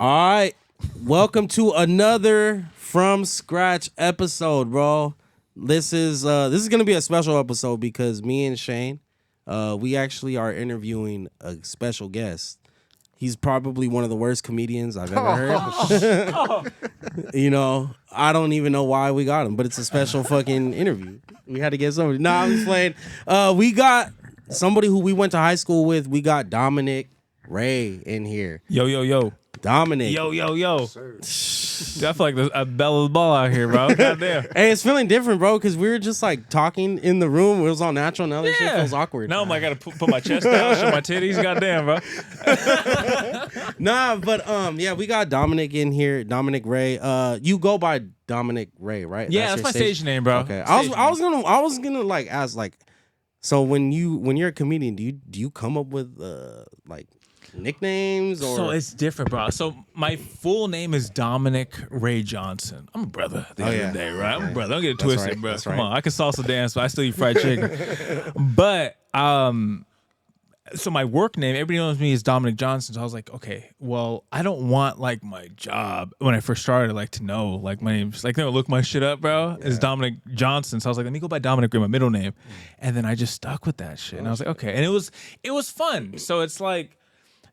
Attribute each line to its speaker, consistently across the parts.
Speaker 1: All right, welcome to another From Scratch episode, bro. This is gonna be a special episode because me and Shane, we actually are interviewing a special guest. He's probably one of the worst comedians I've ever heard. You know, I don't even know why we got him, but it's a special fucking interview. We had to get somebody. Nah, I'm just playing. We got somebody who we went to high school with. We got Dominic Ray in here.
Speaker 2: Yo.
Speaker 1: Dominic.
Speaker 2: Yo. Dude, I feel like there's a bell of the ball out here, bro. Goddamn.
Speaker 1: Hey, it's feeling different, bro, because we were just like talking in the room. It was all natural. Now this shit feels awkward.
Speaker 2: Now I gotta put my chest out, show my titties. Goddamn, bro.
Speaker 1: Nah, but yeah, we got Dominic in here. Dominic Ray. You go by Dominic Ray, right?
Speaker 2: Yeah, that's my stage name, bro.
Speaker 1: Okay. I was gonna like ask like, so when you're a comedian, do you come up with like nicknames or?
Speaker 2: So it's different, bro. So my full name is Dominic Ray Johnson. I'm a brother at the end of the day, right? I'm a brother. Don't get it twisted,
Speaker 1: right.
Speaker 2: bro.
Speaker 1: That's
Speaker 2: Come
Speaker 1: right.
Speaker 2: on, I can salsa dance, but I still eat fried chicken. But so my work name, everybody knows me as Dominic Johnson. So I was like, okay, well, I don't want like my job when I first started, like to know like my name's like, look my shit up, bro. It's Dominic Johnson. So I was like, let me go by Dominic Ray, my middle name, and then I just stuck with that shit. And I was like, okay, and it was fun. So it's like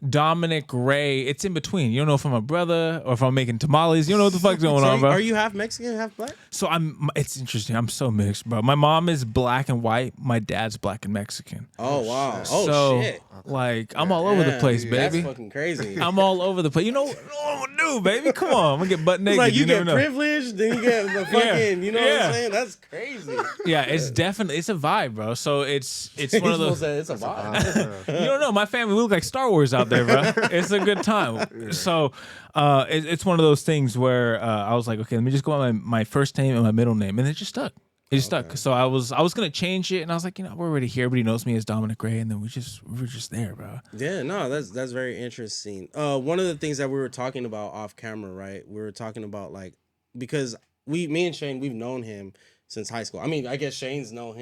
Speaker 2: Dominic Ray. It's in between. You don't know if I'm a brother or if I'm making tamales. You don't know what the fuck's going on, bro.
Speaker 1: Are you half Mexican, half black?
Speaker 2: So it's interesting. I'm so mixed, bro. My mom is black and white. My dad's black and Mexican.
Speaker 1: Oh wow.
Speaker 2: So,
Speaker 1: Shit.
Speaker 2: like, I'm all over the place, baby.
Speaker 1: That's fucking crazy.
Speaker 2: I'm all over the place. You know what I'm gonna do, baby? Come on, I'm gonna get butt naked.
Speaker 1: Like you
Speaker 2: never
Speaker 1: get
Speaker 2: know.
Speaker 1: privileged, then you get the fucking. You know what I'm saying? That's crazy.
Speaker 2: Yeah, it's definitely a vibe, bro. So it's one of those.
Speaker 1: It's a vibe.
Speaker 2: You don't know. My family, we look like Star Wars out there, bro. It's a good time. So it's one of those things where I was like, okay, let me just go on my first name and my middle name, and it just stuck. It just stuck. So I was gonna change it, and I was like, we're already here. Everybody knows me as Dominic Ray, and then we were just there, bro.
Speaker 1: Yeah, no, that's very interesting. One of the things that we were talking about off camera, right? We were talking about like because me and Shane, we've known him since high school. I mean, I guess Shane's known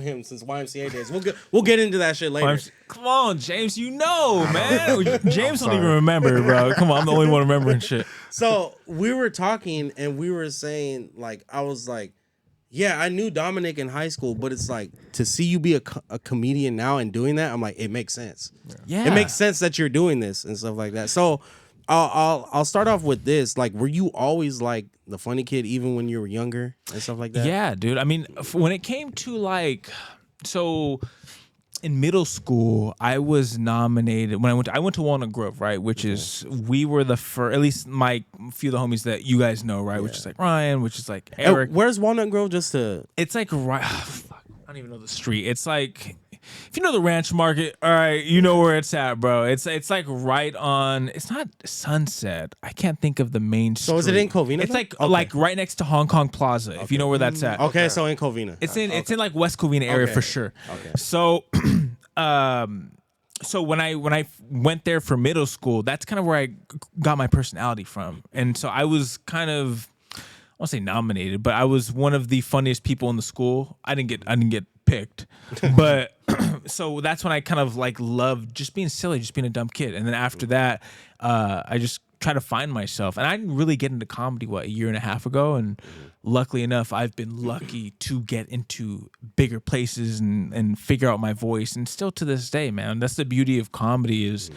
Speaker 1: him since YMCA days. We'll get into that shit later.
Speaker 2: Come on, James, man. James don't even remember, bro. Come on, I'm the only one remembering shit.
Speaker 1: So we were talking and we were saying, like, I was like, yeah, I knew Dominic in high school, but it's like to see you be a comedian now and doing that, I'm like, it makes sense.
Speaker 2: Yeah.
Speaker 1: It makes sense that you're doing this and stuff like that. So I'll start off with this. Like, were you always like the funny kid even when you were younger and stuff like that?
Speaker 2: Yeah, dude. I mean, when it came to like, so in middle school, I was nominated when I went to Walnut Grove, right? Which is we were the first, at least my few of the homies that you guys know, right? Yeah. Which is like Ryan, which is like Eric.
Speaker 1: Where's Walnut Grove? It's
Speaker 2: like right. Fuck, I don't even know the street. It's like. If you know the Ranch Market, all right, you know where it's at, bro. It's like right on. It's not Sunset. I can't think of the main street.
Speaker 1: So is it in Covina?
Speaker 2: It's like right next to Hong Kong Plaza. Okay. If you know where that's at.
Speaker 1: Okay, so in Covina.
Speaker 2: It's in like West Covina area for sure. Okay. So, so when I went there for middle school, that's kind of where I got my personality from, and so I was kind of. I won't say nominated, but I was one of the funniest people in the school. I didn't get picked, but so that's when I kind of like loved just being silly, just being a dumb kid. And then after that, I just try to find myself. And I didn't really get into comedy a year and a half ago. And luckily enough, I've been lucky to get into bigger places and figure out my voice. And still to this day, man, that's the beauty of comedy is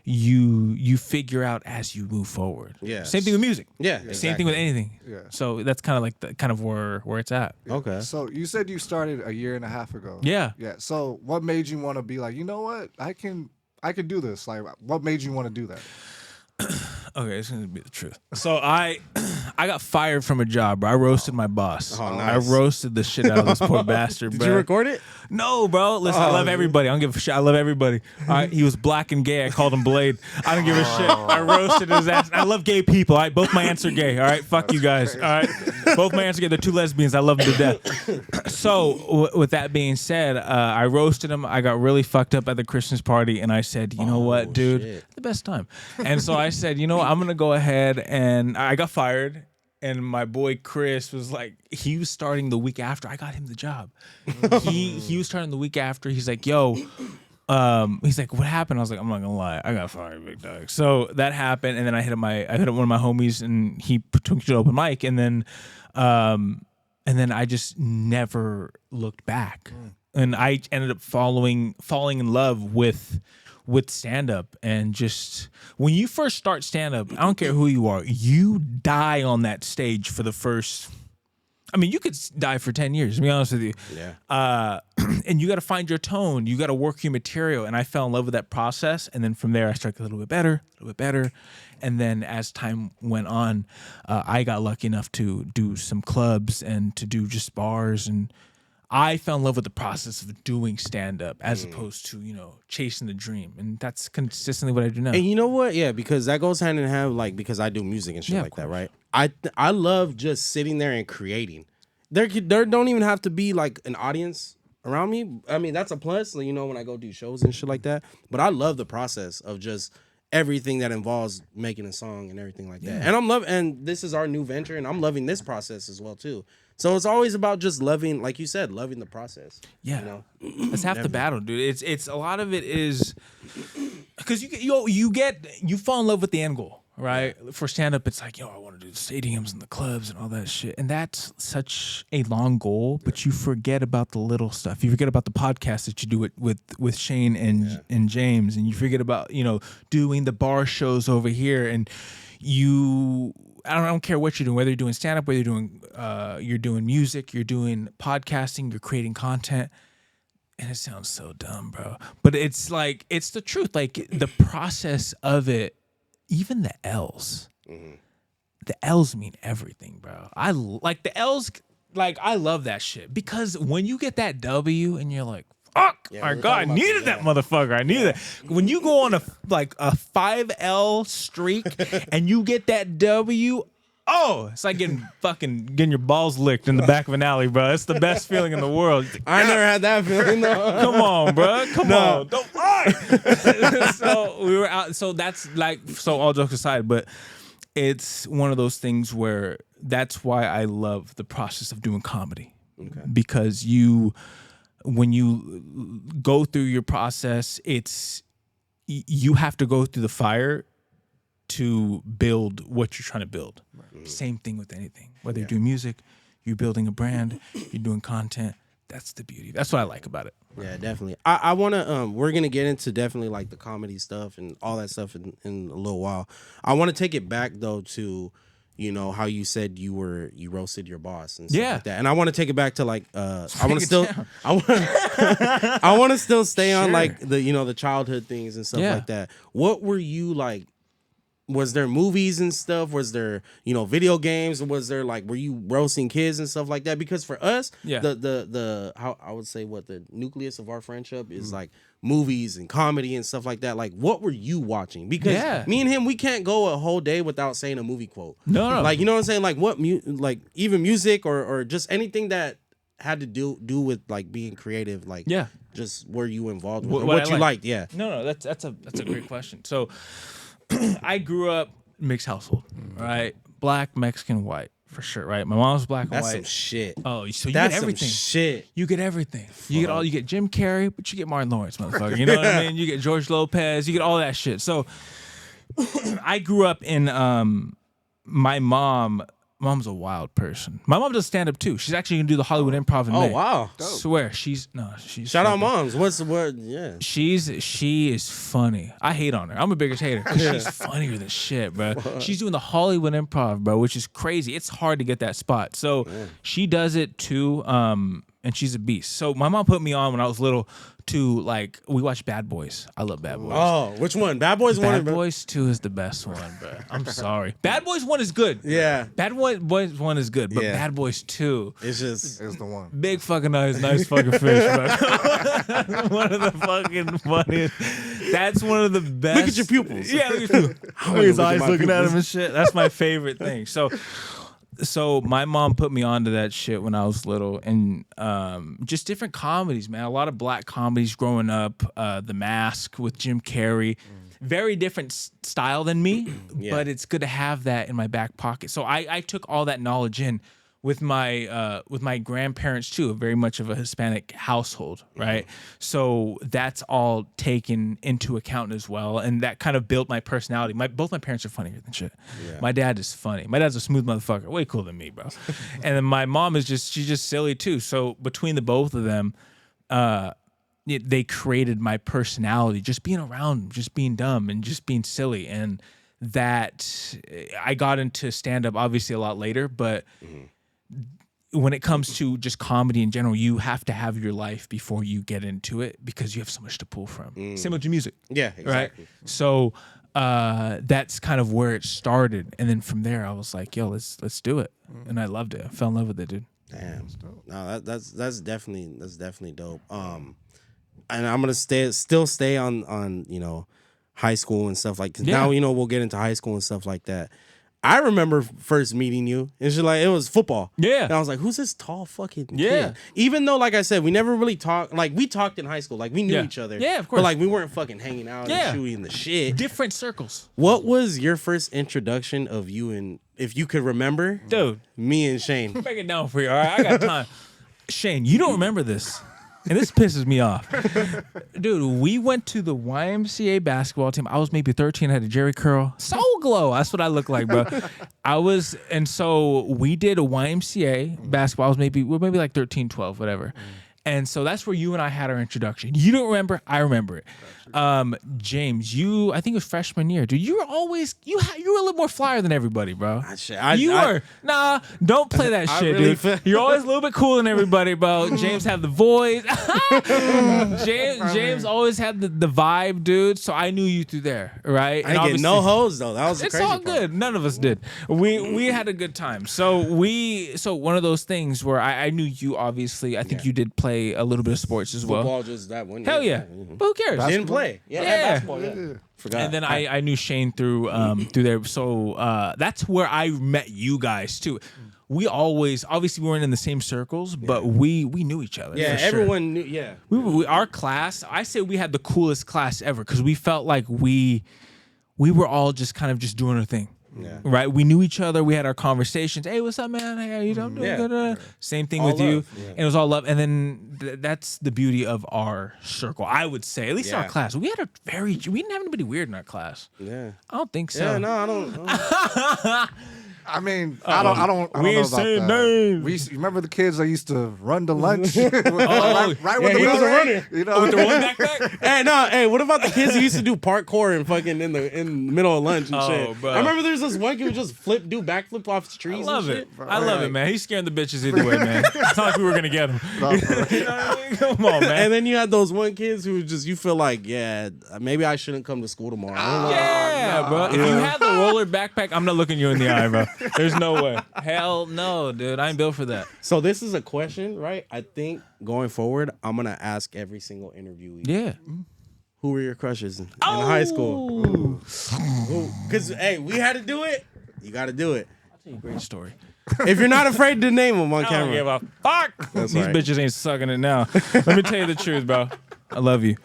Speaker 2: you figure out as you move forward. Yeah. Same thing with music.
Speaker 1: Yeah. Exactly.
Speaker 2: Same thing with anything. Yeah. So that's kind of like where it's at.
Speaker 1: Okay.
Speaker 3: So you said you started a year and a half ago.
Speaker 2: Yeah.
Speaker 3: Yeah. So what made you want to be like, you know what? I can do this. Like, what made you want to do that?
Speaker 2: Okay, it's gonna be the truth. So I got fired from a job, bro. I roasted my boss.
Speaker 1: Oh, nice.
Speaker 2: I roasted the shit out of this poor bastard, bro.
Speaker 1: Did you record it?
Speaker 2: No, bro. Listen, I love everybody. I don't give a shit. I love everybody. All right, he was black and gay. I called him Blade. I don't give a shit. I roasted his ass. I love gay people. All right, both my aunts are gay. All right, fuck you guys. All right, both my aunts are gay. They're two lesbians. I love them to death. So with that being said, I roasted him. I got really fucked up at the Christmas party, and I said, you know what, dude, the best time. And so I said, you know what, I'm gonna go ahead, and I got fired. And my boy Chris was like, he was starting the week after I got him the job. He was starting the week after. He's like, yo, he's like, what happened? I was like, I'm not gonna lie, I got fired, big dog. So that happened, and then I hit up one of my homies, and he took me to the open mic, and then I just never looked back, and I ended up falling in love with stand up. And just when you first start stand up, I don't care who you are, you die on that stage for the first. I mean, you could die for 10 years, to be honest with you.
Speaker 1: Yeah.
Speaker 2: And you got to find your tone. You got to work your material. And I fell in love with that process. And then from there, I started a little bit better. And then as time went on, I got lucky enough to do some clubs and to do just bars. And I fell in love with the process of doing stand-up as opposed to, chasing the dream. And that's consistently what I do now.
Speaker 1: And you know what? Yeah, because that goes hand in hand, like, because I do music and shit like that, right? I love just sitting there and creating. There don't even have to be, like, an audience around me. I mean, that's a plus, when I go do shows and shit like that. But I love the process of just everything that involves making a song and everything like that. And this is our new venture, and I'm loving this process as well, too. So it's always about just loving, like you said, loving the process.
Speaker 2: Yeah, that's half the battle, dude. It's a lot of it is because you fall in love with the end goal, right? For stand up, it's like, I want to do the stadiums and the clubs and all that shit, and that's such a long goal. But you forget about the little stuff. You forget about the podcast that you do it with Shane and James, and you forget about doing the bar shows over here, and I don't care what you're doing, whether you're doing stand-up, whether you're doing music, you're doing podcasting, you're creating content. And it sounds so dumb, bro. But it's like, it's the truth. Like, the process of it, even the L's. The L's mean everything, bro. I like the L's, like, I love that shit. Because when you get that W and you're like, fuck, my God, I needed that mother,fucker. I needed that. When you go on a 5L streak and you get that W, it's like getting your balls licked in the back of an alley, bro. It's the best feeling in the world.
Speaker 1: I never had that feeling, though.
Speaker 2: Come on, bro. Come on. Don't lie. So we were out. So that's like, so all jokes aside, but it's one of those things where that's why I love the process of doing comedy. Okay. Because when you go through your process, you have to go through the fire to build what you're trying to build. Right. Same thing with anything. Whether you're doing music, you're building a brand, you're doing content. That's the beauty. That's what I like about it.
Speaker 1: Yeah, definitely. I want to, we're going to get into definitely like the comedy stuff and all that stuff in a little while. I want to take it back though to, how you said you roasted your boss and stuff like that. And I want to take it back to like, I want to still stay on like the, the childhood things and stuff like that. What were you like? Was there movies and stuff? Was there, video games? Was there like, were you roasting kids and stuff like that? Because for us, the how I would say what the nucleus of our friendship is like movies and comedy and stuff like that. Like, what were you watching? Because me and him, we can't go a whole day without saying a movie quote. No. Like, you know what I'm saying? Like what, like even music or just anything that had to do with like being creative. Like, just were you involved with what you liked? Yeah.
Speaker 2: No, that's a great question. So, I grew up mixed household, right? Black, Mexican, white, for sure, right? My mom's black and white.
Speaker 1: That's some shit.
Speaker 2: Oh, so you get everything.
Speaker 1: Shit.
Speaker 2: You get everything. You get Jim Carrey, but you get Martin Lawrence, motherfucker. You know what I mean? You get George Lopez. You get all that shit. So I grew up in my mom's a wild person. My mom does stand up too. She's actually gonna do the Hollywood Improv in May.
Speaker 1: Oh wow!
Speaker 2: Swear she's
Speaker 1: shout out moms. What's the word? Yeah,
Speaker 2: she is funny. I hate on her. I'm the biggest hater. She's funnier than shit, bro. She's doing the Hollywood Improv, bro, which is crazy. It's hard to get that spot. So she does it too. And she's a beast. So my mom put me on when I was little to like we watched Bad Boys. I love Bad Boys.
Speaker 1: Oh, which one? Bad Boys 1?
Speaker 2: Bad Boys 2 is the best one, bro. I'm sorry. Bad Boys 1 is good.
Speaker 1: Yeah.
Speaker 2: Bad Boys 1 is good, but Bad Boys 2
Speaker 3: is the one.
Speaker 2: Big fucking nice fucking fish, bro. One of the fucking funniest. That's one of the best.
Speaker 1: Look at your pupils.
Speaker 2: Yeah, look at your pupils. His eyes looking at him and shit. That's my favorite thing. So my mom put me onto that shit when I was little, and just different comedies, man. A lot of black comedies growing up. The Mask with Jim Carrey, very different style than me, but it's good to have that in my back pocket. So I took all that knowledge in with my grandparents too, very much of a Hispanic household, right? So that's all taken into account as well, and that kind of built my personality. Both my parents are funnier than shit. Yeah. My dad is funny. My dad's a smooth motherfucker, way cooler than me, bro. And then my mom is she's just silly too. So between the both of them, they created my personality, just being around them, just being dumb and just being silly. And that I got into stand up obviously a lot later, but when it comes to just comedy in general, you have to have your life before you get into it because you have so much to pull from. Same with your music.
Speaker 1: Yeah, exactly.
Speaker 2: Right? So that's kind of where it started. And then from there I was like, yo, let's do it. And I loved it. I fell in love with it, dude.
Speaker 1: Damn. No, that's definitely dope. And I'm gonna still stay on high school and stuff like. Cause now we'll get into high school and stuff like that. I remember first meeting you, and it was football. Yeah, and I was like, "Who's this tall fucking kid?" Even though, like I said, we never really talked. Like we talked in high school, like we knew each other. Yeah, of course. But like we weren't fucking hanging out and shooting the shit.
Speaker 2: Different circles.
Speaker 1: What was your first introduction of you and, if you could remember,
Speaker 2: dude?
Speaker 1: Me and Shane.
Speaker 2: Break it down for you. All right, I got time. Shane, you don't remember this. And this pisses me off. Dude, we went to the YMCA basketball team. I was maybe 13, had a Jerry curl. Soul Glow. That's what I look like, bro. And so we did a YMCA basketball. We're maybe like 13, 12, whatever. And so that's where you and I had our introduction. You don't remember? I remember it. James, I think it was freshman year, dude. You were always you were a little more flyer than everybody, bro. Nah, don't play that shit, really dude. You're always a little bit cooler than everybody, bro. James had the voice. James always had the vibe, dude. So I knew you through there, right?
Speaker 1: I didn't get no hoes though. That was the crazy
Speaker 2: all part. Good. None of us did. We had a good time. So one of those things where I knew you. Obviously, I think you did play a little bit of sports as well.
Speaker 1: Football, just that one.
Speaker 2: Hell yeah. But who cares?
Speaker 1: Didn't play. Basketball, Forgot.
Speaker 2: And then I knew Shane through there. So that's where I met you guys too. We obviously we weren't in the same circles, but we knew each other.
Speaker 1: Yeah, everyone knew. Yeah,
Speaker 2: our class. I say we had the coolest class ever because we felt like we were all just kind of just doing our thing. Yeah. Right, we knew each other. We had our conversations. Hey, what's up, man? Hey, how you doing? Good. Same thing all with love. You. Yeah. And it was all love. And then that's the beauty of our circle. I would say, at least our class. We didn't have anybody weird in our class. Yeah, I don't think so.
Speaker 1: Yeah, no, I don't.
Speaker 3: I mean, I don't know about that. Names. You remember the kids that used to run to lunch? Right when the bell rang?
Speaker 2: With their one backpack?
Speaker 1: Hey, what about the kids who used to do parkour and fucking in the middle of lunch and shit? Bro. I remember there's this one kid who just do backflip off the trees.
Speaker 2: I love it. I love it, man. He's scaring the bitches either way, man. It's not like we were gonna get him. You know what I mean? Come on, man.
Speaker 1: And then you had those one kids who just you feel like, maybe I shouldn't come to school tomorrow.
Speaker 2: Bro. If you had the roller backpack, I'm not looking you in the eye, bro. There's no way. Hell no, dude. I ain't built for that.
Speaker 1: So this is a question, right? I think going forward, I'm going to ask every single interviewee.
Speaker 2: Yeah.
Speaker 1: Who were your crushes in high school? Because, hey, we had to do it. You got to do it.
Speaker 2: I'll tell you a great story.
Speaker 1: If you're not afraid to name them on camera.
Speaker 2: I don't give a fuck. These bitches ain't sucking it now. Let me tell you the truth, bro. I love you.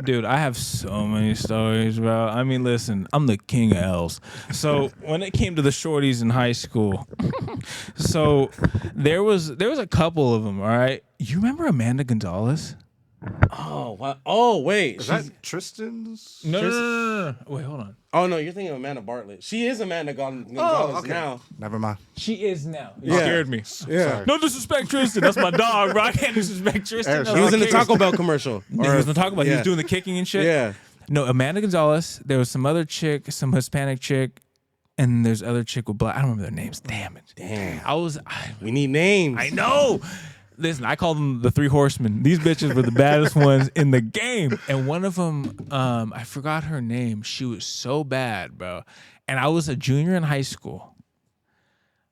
Speaker 2: Dude, I have so many stories, bro. I mean, listen, I'm the king of L's. So when it came to the shorties in high school, so there was a couple of them, all right? You remember Amanda Gonzalez?
Speaker 1: Oh, what? Oh, wait.
Speaker 3: Is that Tristan's?
Speaker 2: No. Wait, hold on.
Speaker 1: Oh, no, you're thinking of Amanda Bartlett. She is Amanda Gonzalez now.
Speaker 3: Never mind.
Speaker 2: She is now. You scared me.
Speaker 3: Yeah. Sorry.
Speaker 2: No disrespect, Tristan. That's my dog, bro. I can't disrespect Tristan.
Speaker 1: He was in the Taco Bell commercial.
Speaker 2: He was in the Taco Bell. He was doing the kicking and shit.
Speaker 1: Yeah.
Speaker 2: No, Amanda Gonzalez. There was some other chick, some Hispanic chick, and there's other chick with black. I don't remember their names. Damn it.
Speaker 1: Damn. We need names.
Speaker 2: I know. Listen, I call them the Three Horsemen. These bitches were the baddest ones in the game. And one of them, I forgot her name. She was so bad, bro. And I was a junior in high school.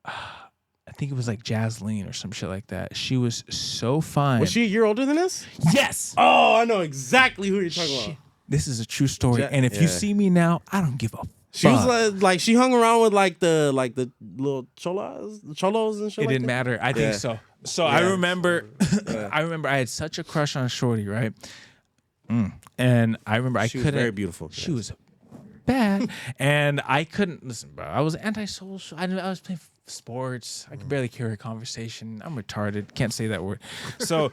Speaker 2: I think it was like Jasleen or some shit like that. She was so fine.
Speaker 1: Was she a year older than us?
Speaker 2: Yes.
Speaker 1: Oh, I know exactly who you're talking about.
Speaker 2: This is a true story. And if you see me now, I don't give a fuck.
Speaker 1: She was like she hung around with like the little cholos and shit.
Speaker 2: It didn't matter. I think so. So I remember, I had such a crush on Shorty, right? And I remember
Speaker 1: she was very beautiful.
Speaker 2: She was bad. And I couldn't listen, bro. I was antisocial. I was playing sports. I could barely carry a conversation. I'm retarded. Can't say that word. So,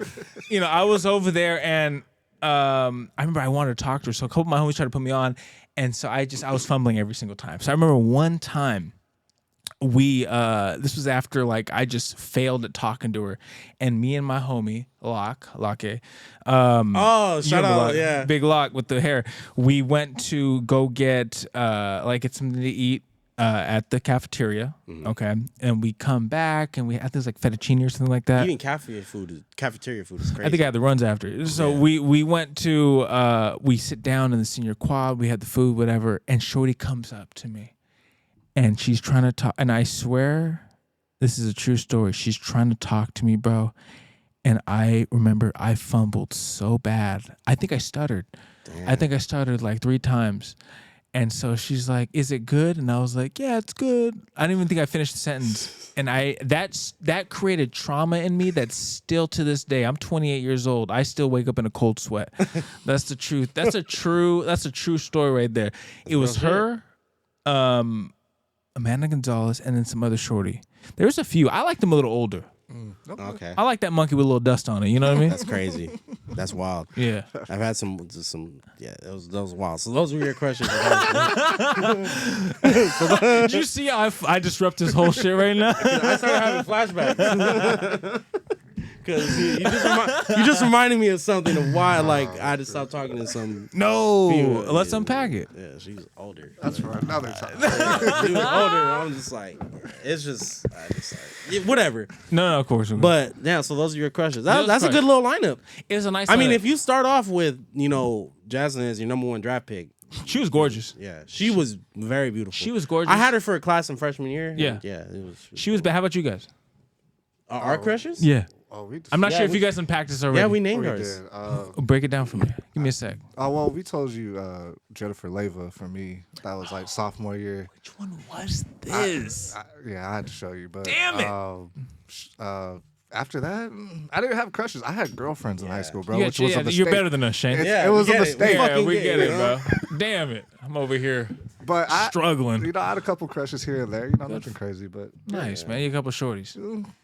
Speaker 2: I was over there, and I remember I wanted to talk to her. So a couple of my homies tried to put me on, and so I was fumbling every single time. So I remember one time this was after like I just failed at talking to her, and me and my homie Locke,
Speaker 1: shout out,
Speaker 2: Locke,
Speaker 1: yeah,
Speaker 2: big Locke with the hair. We went to go get get something to eat at the cafeteria, okay, and we come back and I think it was like fettuccine or something like that.
Speaker 1: Eating cafeteria food is crazy.
Speaker 2: I think I had the runs after. So we went to we sit down in the senior quad. We had the food, whatever, and Shorty comes up to me. And she's trying to talk, and I swear, this is a true story. She's trying to talk to me, bro. And I remember I fumbled so bad. I think I stuttered. Damn. I think I stuttered like 3 times. And so she's like, "Is it good?" And I was like, "Yeah, it's good." I didn't even think I finished the sentence. And that created trauma in me that's still to this day. I'm 28 years old. I still wake up in a cold sweat. That's the truth. That's a true story right there. It was her, Amanda Gonzalez, and then some other shorty. There's a few. I like them a little older.
Speaker 1: Okay.
Speaker 2: I like that monkey with a little dust on it. You know what I mean?
Speaker 1: That's crazy. That's wild.
Speaker 2: Yeah.
Speaker 1: I've had some. Yeah, that was wild. So those were your questions.
Speaker 2: Did you see how I disrupt this whole shit right now?
Speaker 1: I started having flashbacks. Because you just reminded me of something of why I had to stop talking to some.
Speaker 2: No, let's unpack it.
Speaker 1: Yeah, she's older.
Speaker 3: That's for another time.
Speaker 1: She was older. I'm just like, whatever.
Speaker 2: No, of course.
Speaker 1: But yeah, so those are your questions. That's a good little lineup.
Speaker 2: It's a nice.
Speaker 1: I mean, if you start off with Jasmine as your number 1 draft pick.
Speaker 2: She was gorgeous.
Speaker 1: Yeah, she was very beautiful.
Speaker 2: She was gorgeous.
Speaker 1: I had her for a class in freshman year.
Speaker 2: Yeah,
Speaker 1: it was.
Speaker 2: She was bad. How about you guys?
Speaker 1: Our crushes?
Speaker 2: Yeah.
Speaker 3: Oh,
Speaker 2: I'm not sure if you guys unpacked this already.
Speaker 1: Yeah, we named ours.
Speaker 2: Break it down for me. Give me a sec.
Speaker 3: Oh, well, we told you Jennifer Leva for me. That was like sophomore year.
Speaker 2: Which one was this?
Speaker 3: I had to show you, but
Speaker 2: damn it.
Speaker 3: After that, I didn't have crushes. I had girlfriends in high school, bro.
Speaker 2: You're better than us, Shane.
Speaker 3: It was a mistake.
Speaker 2: Yeah, we get it, bro. Damn it. I'm over here struggling.
Speaker 3: I had a couple crushes here and there. Nothing crazy, but
Speaker 2: nice, man. You a couple shorties.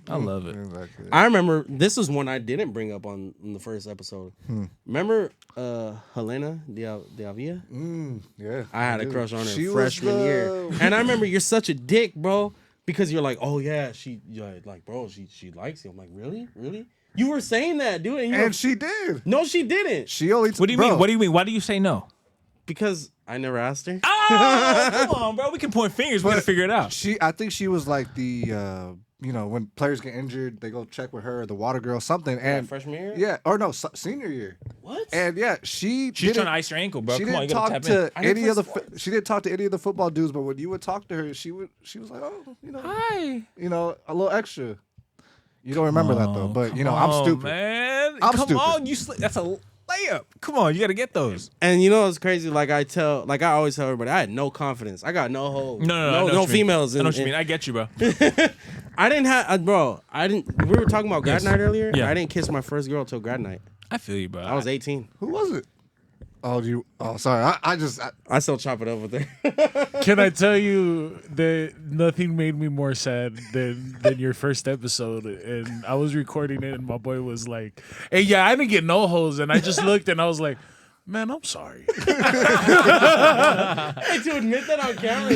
Speaker 2: I love it.
Speaker 3: Exactly.
Speaker 1: I remember this was one I didn't bring up on the first episode. Remember Helena de Avila?
Speaker 3: Yeah.
Speaker 1: I had a crush on her freshman year. And I remember you're such a dick, bro. Because you're like, oh yeah, she likes you. I'm like, really? You were saying that, dude.
Speaker 3: And she did.
Speaker 1: No, she didn't.
Speaker 3: She only.
Speaker 2: What do you mean? What do you mean? Why do you say no?
Speaker 1: Because I never asked her.
Speaker 2: Oh, come on, bro. We can point fingers. We gotta figure it out.
Speaker 3: I think she was like the. When players get injured, they go check with her, the water girl, something. And
Speaker 1: freshman year?
Speaker 3: Yeah, or no, senior year.
Speaker 1: What?
Speaker 3: And yeah, she's
Speaker 2: trying to ice her ankle, bro.
Speaker 3: She
Speaker 2: Come on,
Speaker 3: didn't
Speaker 2: you gotta
Speaker 3: talk
Speaker 2: tap
Speaker 3: to any of the. She didn't talk to any of the football dudes, but when you would talk to her, she was like, oh,
Speaker 2: hi,
Speaker 3: a little extra. You don't remember that though, but I'm stupid,
Speaker 2: man.
Speaker 3: I'm
Speaker 2: come
Speaker 3: stupid.
Speaker 2: on, that's a layup. Come on, you gotta get those.
Speaker 1: And it's crazy. Like I always tell everybody, I had no confidence. I got no hope. No females.
Speaker 2: I know what you mean. I get you, bro.
Speaker 1: I didn't have, bro. I didn't. We were talking about grad night earlier.
Speaker 2: Yeah.
Speaker 1: I didn't kiss my first girl till grad night.
Speaker 2: I feel you, bro.
Speaker 1: I was 18.
Speaker 3: Who was it? Oh, sorry.
Speaker 1: I still chop it up with her.
Speaker 4: Can I tell you that nothing made me more sad than your first episode? And I was recording it, and my boy was like, "Hey, yeah, I didn't get no hoes," and I just looked, and I was like, "Man, I'm sorry."
Speaker 1: Hey, to admit that on camera.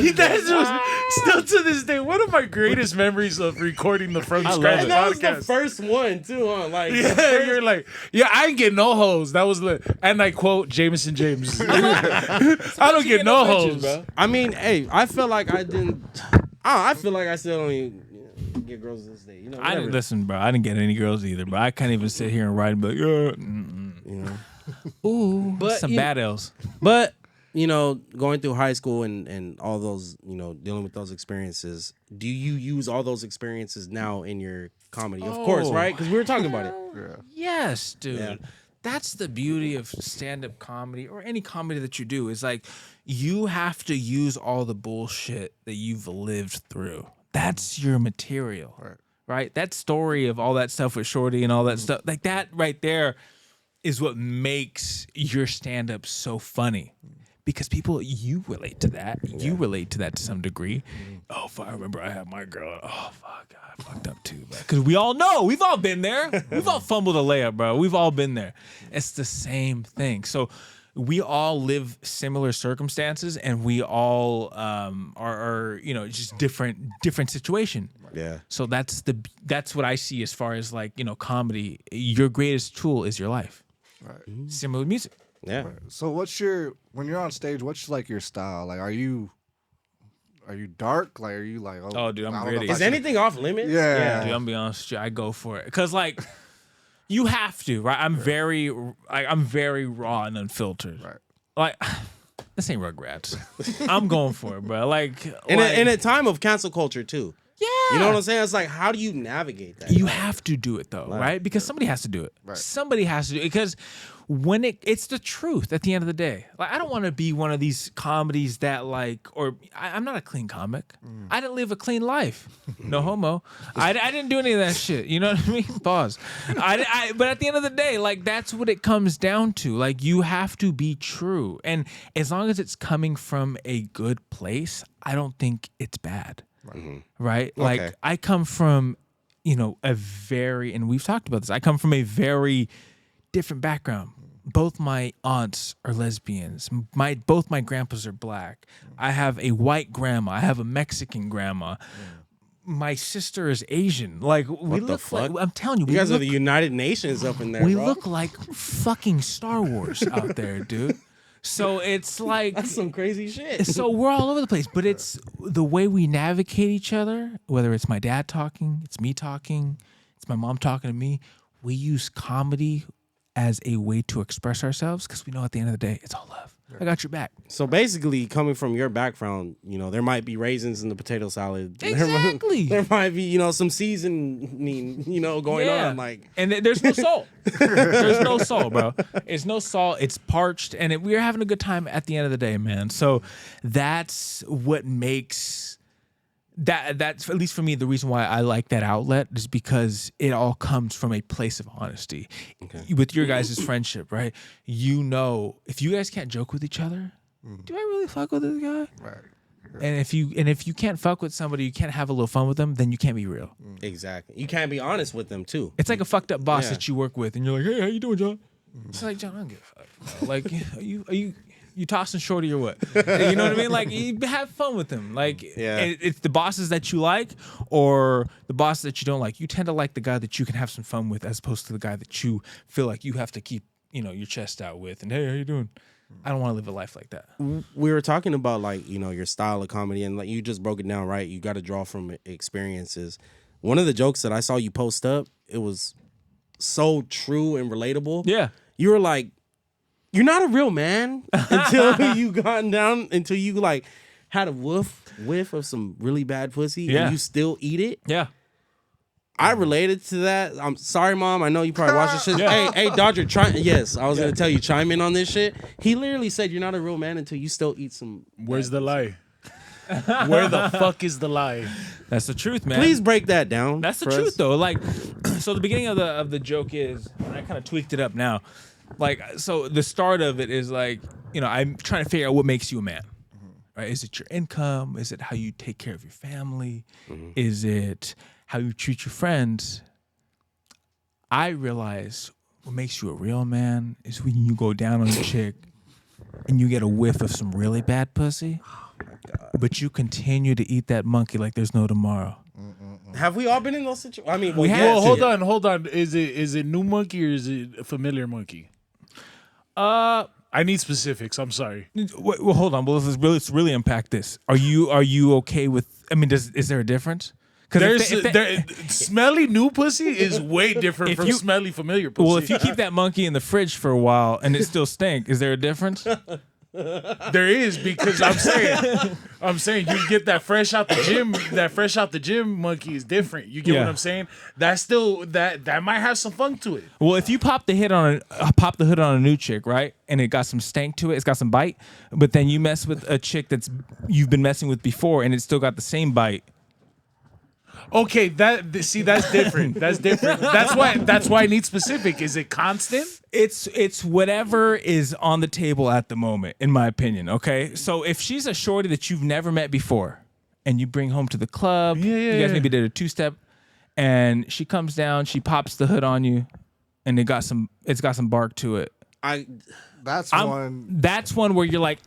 Speaker 4: Still to this day, one of my greatest memories of recording the From Scratch
Speaker 1: And that was
Speaker 4: podcast.
Speaker 1: the first one too, huh? Like,
Speaker 4: You're like, yeah, I ain't get no hoes. That was and I quote Jameson James. I don't get no hoes,
Speaker 2: bro.
Speaker 1: I mean, hey, I feel like I didn't. I feel like I still don't even get girls this day.
Speaker 2: I didn't listen, bro. I didn't get any girls either, but I can't even sit here and write and be like, ooh,
Speaker 1: but
Speaker 2: some bad L's.
Speaker 1: But going through high school and all those, dealing with those experiences, do you use all those experiences now in your comedy? Of course, right? Because we were talking about it.
Speaker 3: Yeah.
Speaker 2: Yes, dude.
Speaker 1: Yeah.
Speaker 2: That's the beauty of stand-up comedy or any comedy that you do is like you have to use all the bullshit that you've lived through. That's your material, right? That story of all that stuff with Shorty and all that stuff, like that right there is what makes your stand-up so funny because people, you relate to that. You relate to that to some degree. Oh, fuck, I remember I had my girl. Oh, fuck, I fucked up too, man. Because we all know. We've all been there. We've all fumbled a layup, bro. We've all been there. It's the same thing. So we all live similar circumstances, and we all are just different situation.
Speaker 1: Yeah.
Speaker 2: So that's what I see as far as like, comedy. Your greatest tool is your life.
Speaker 3: Right.
Speaker 2: Similar with music.
Speaker 1: Yeah.
Speaker 3: Right. So when you're on stage, what's like your style? Like, are you dark? Like, are you like,
Speaker 2: Oh, dude, I'm
Speaker 3: I don't know
Speaker 2: gritty.
Speaker 3: if I
Speaker 1: Is
Speaker 3: should-
Speaker 1: anything off limits?
Speaker 3: Yeah.
Speaker 2: Dude, I'm gonna be honest with you, I go for it. Cause like you have to, right? I'm very raw and unfiltered.
Speaker 3: Right.
Speaker 2: Like this ain't Rugrats. I'm going for it, bro. Like
Speaker 1: In a time of cancel culture too.
Speaker 2: yeah.
Speaker 1: You know what I'm saying? It's like, how do you navigate that?
Speaker 2: You have to do it though, right? Because somebody has to do it.
Speaker 3: Right.
Speaker 2: Somebody has to do it because when it's the truth at the end of the day. Like I don't want to be one of these comedies that I'm not a clean comic. I didn't live a clean life. No homo. I didn't do any of that shit. You know what I mean? Pause. But at the end of the day, like that's what it comes down to. Like you have to be true. And as long as it's coming from a good place, I don't think it's bad. Right?
Speaker 1: Okay.
Speaker 2: Like I come from, and we've talked about this. I come from a very different background. Both my aunts are lesbians. Both my grandpas are black. I have a white grandma. I have a Mexican grandma. My sister is Asian. Like we
Speaker 1: the
Speaker 2: look
Speaker 1: fuck?
Speaker 2: like I'm telling you,
Speaker 1: You guys are the United Nations up in there,
Speaker 2: we
Speaker 1: bro.
Speaker 2: look like fucking Star Wars out there, dude. So it's like
Speaker 1: That's some crazy shit.
Speaker 2: so we're all over the place, but it's the way we navigate each other, whether it's my dad talking, it's me talking, it's my mom talking to me. We use comedy as a way to express ourselves because we know at the end of the day, it's all love. I got your back.
Speaker 1: So basically, coming from your background, there might be raisins in the potato salad.
Speaker 2: Exactly.
Speaker 1: There might be, some seasoning, going on. Like,
Speaker 2: and there's no salt. There's no salt, bro. It's no salt. It's parched, and we're having a good time at the end of the day, man. So that's what makes that's at least for me the reason why I like that outlet is because it all comes from a place of honesty. Okay. With your guys' friendship, right? If you guys can't joke with each other, do I really fuck with this guy?
Speaker 3: Right.
Speaker 2: And if you can't fuck with somebody, you can't have a little fun with them, then you can't be real.
Speaker 1: Exactly. You can't be honest with them too.
Speaker 2: It's like a fucked up boss
Speaker 1: Yeah.
Speaker 2: that you work with, and you're like, "Hey, how you doing, John?" It's like, "John, I don't give a fuck. Bro. Like, are you tossing shorty or what?" You know what I mean? Like, you have fun with them. Like,
Speaker 1: Yeah.
Speaker 2: it's the bosses that you like or the bosses that you don't like. You tend to like the guy that you can have some fun with, as opposed to the guy that you feel like you have to keep, your chest out with. And hey, how you doing? I don't want to live a life like that.
Speaker 1: We were talking about your style of comedy, and like you just broke it down, right? You got to draw from experiences. One of the jokes that I saw you post up, it was so true and relatable.
Speaker 2: Yeah.
Speaker 1: You were like, "You're not a real man," until you like had a whiff of some really bad pussy,
Speaker 2: Yeah.
Speaker 1: and you still eat it.
Speaker 2: Yeah.
Speaker 1: I related to that. I'm sorry, Mom. I know you probably watch this shit.
Speaker 2: Yeah.
Speaker 1: Hey, Dodger, yes, I was gonna tell you, chime in on this shit. He literally said, "You're not a real man until you still eat some."
Speaker 4: Where's the lie? Where the fuck is the lie?
Speaker 2: That's the truth, man.
Speaker 1: Please break that down.
Speaker 2: That's the
Speaker 1: for us.
Speaker 2: truth, though. Like, so the beginning of the joke is, and I kind of tweaked it up now. Like, so the start of it is like, I'm trying to figure out what makes you a man. Right? Is it your income? Is it how you take care of your family? Is it how you treat your friends? I realize what makes you a real man is when you go down on a chick and you get a whiff of some really bad pussy, but you continue to eat that monkey like there's no tomorrow.
Speaker 1: Have we all been in those situations? I mean,
Speaker 2: We have.
Speaker 1: yes.
Speaker 4: Well, hold on. Is it new monkey or is it a familiar monkey? I need specifics. I'm sorry.
Speaker 2: Well, hold on. Well, let's really unpack this. Are you okay with? I mean, is there a difference?
Speaker 4: There's smelly new pussy is way different from smelly familiar pussy.
Speaker 2: Well, if you keep that monkey in the fridge for a while and it still stink, is there a difference?
Speaker 4: There is, because I'm saying you get that fresh out the gym. That fresh out the gym monkey is different. You get what I'm saying? That's still that might have some funk to it.
Speaker 2: Well, if you pop the hood on a new chick, right, and it got some stank to it, it's got some bite, but then you mess with a chick you've been messing with before, and it's still got the same bite.
Speaker 4: Okay, that's different. That's different. That's why I need specific. Is it constant?
Speaker 2: It's whatever is on the table at the moment, in my opinion. Okay, so if she's a shorty that you've never met before, and you bring home to the club, you guys maybe did a 2-step, and she comes down, she pops the hood on you, and it's got some bark to it.
Speaker 3: That's one
Speaker 2: where you're like,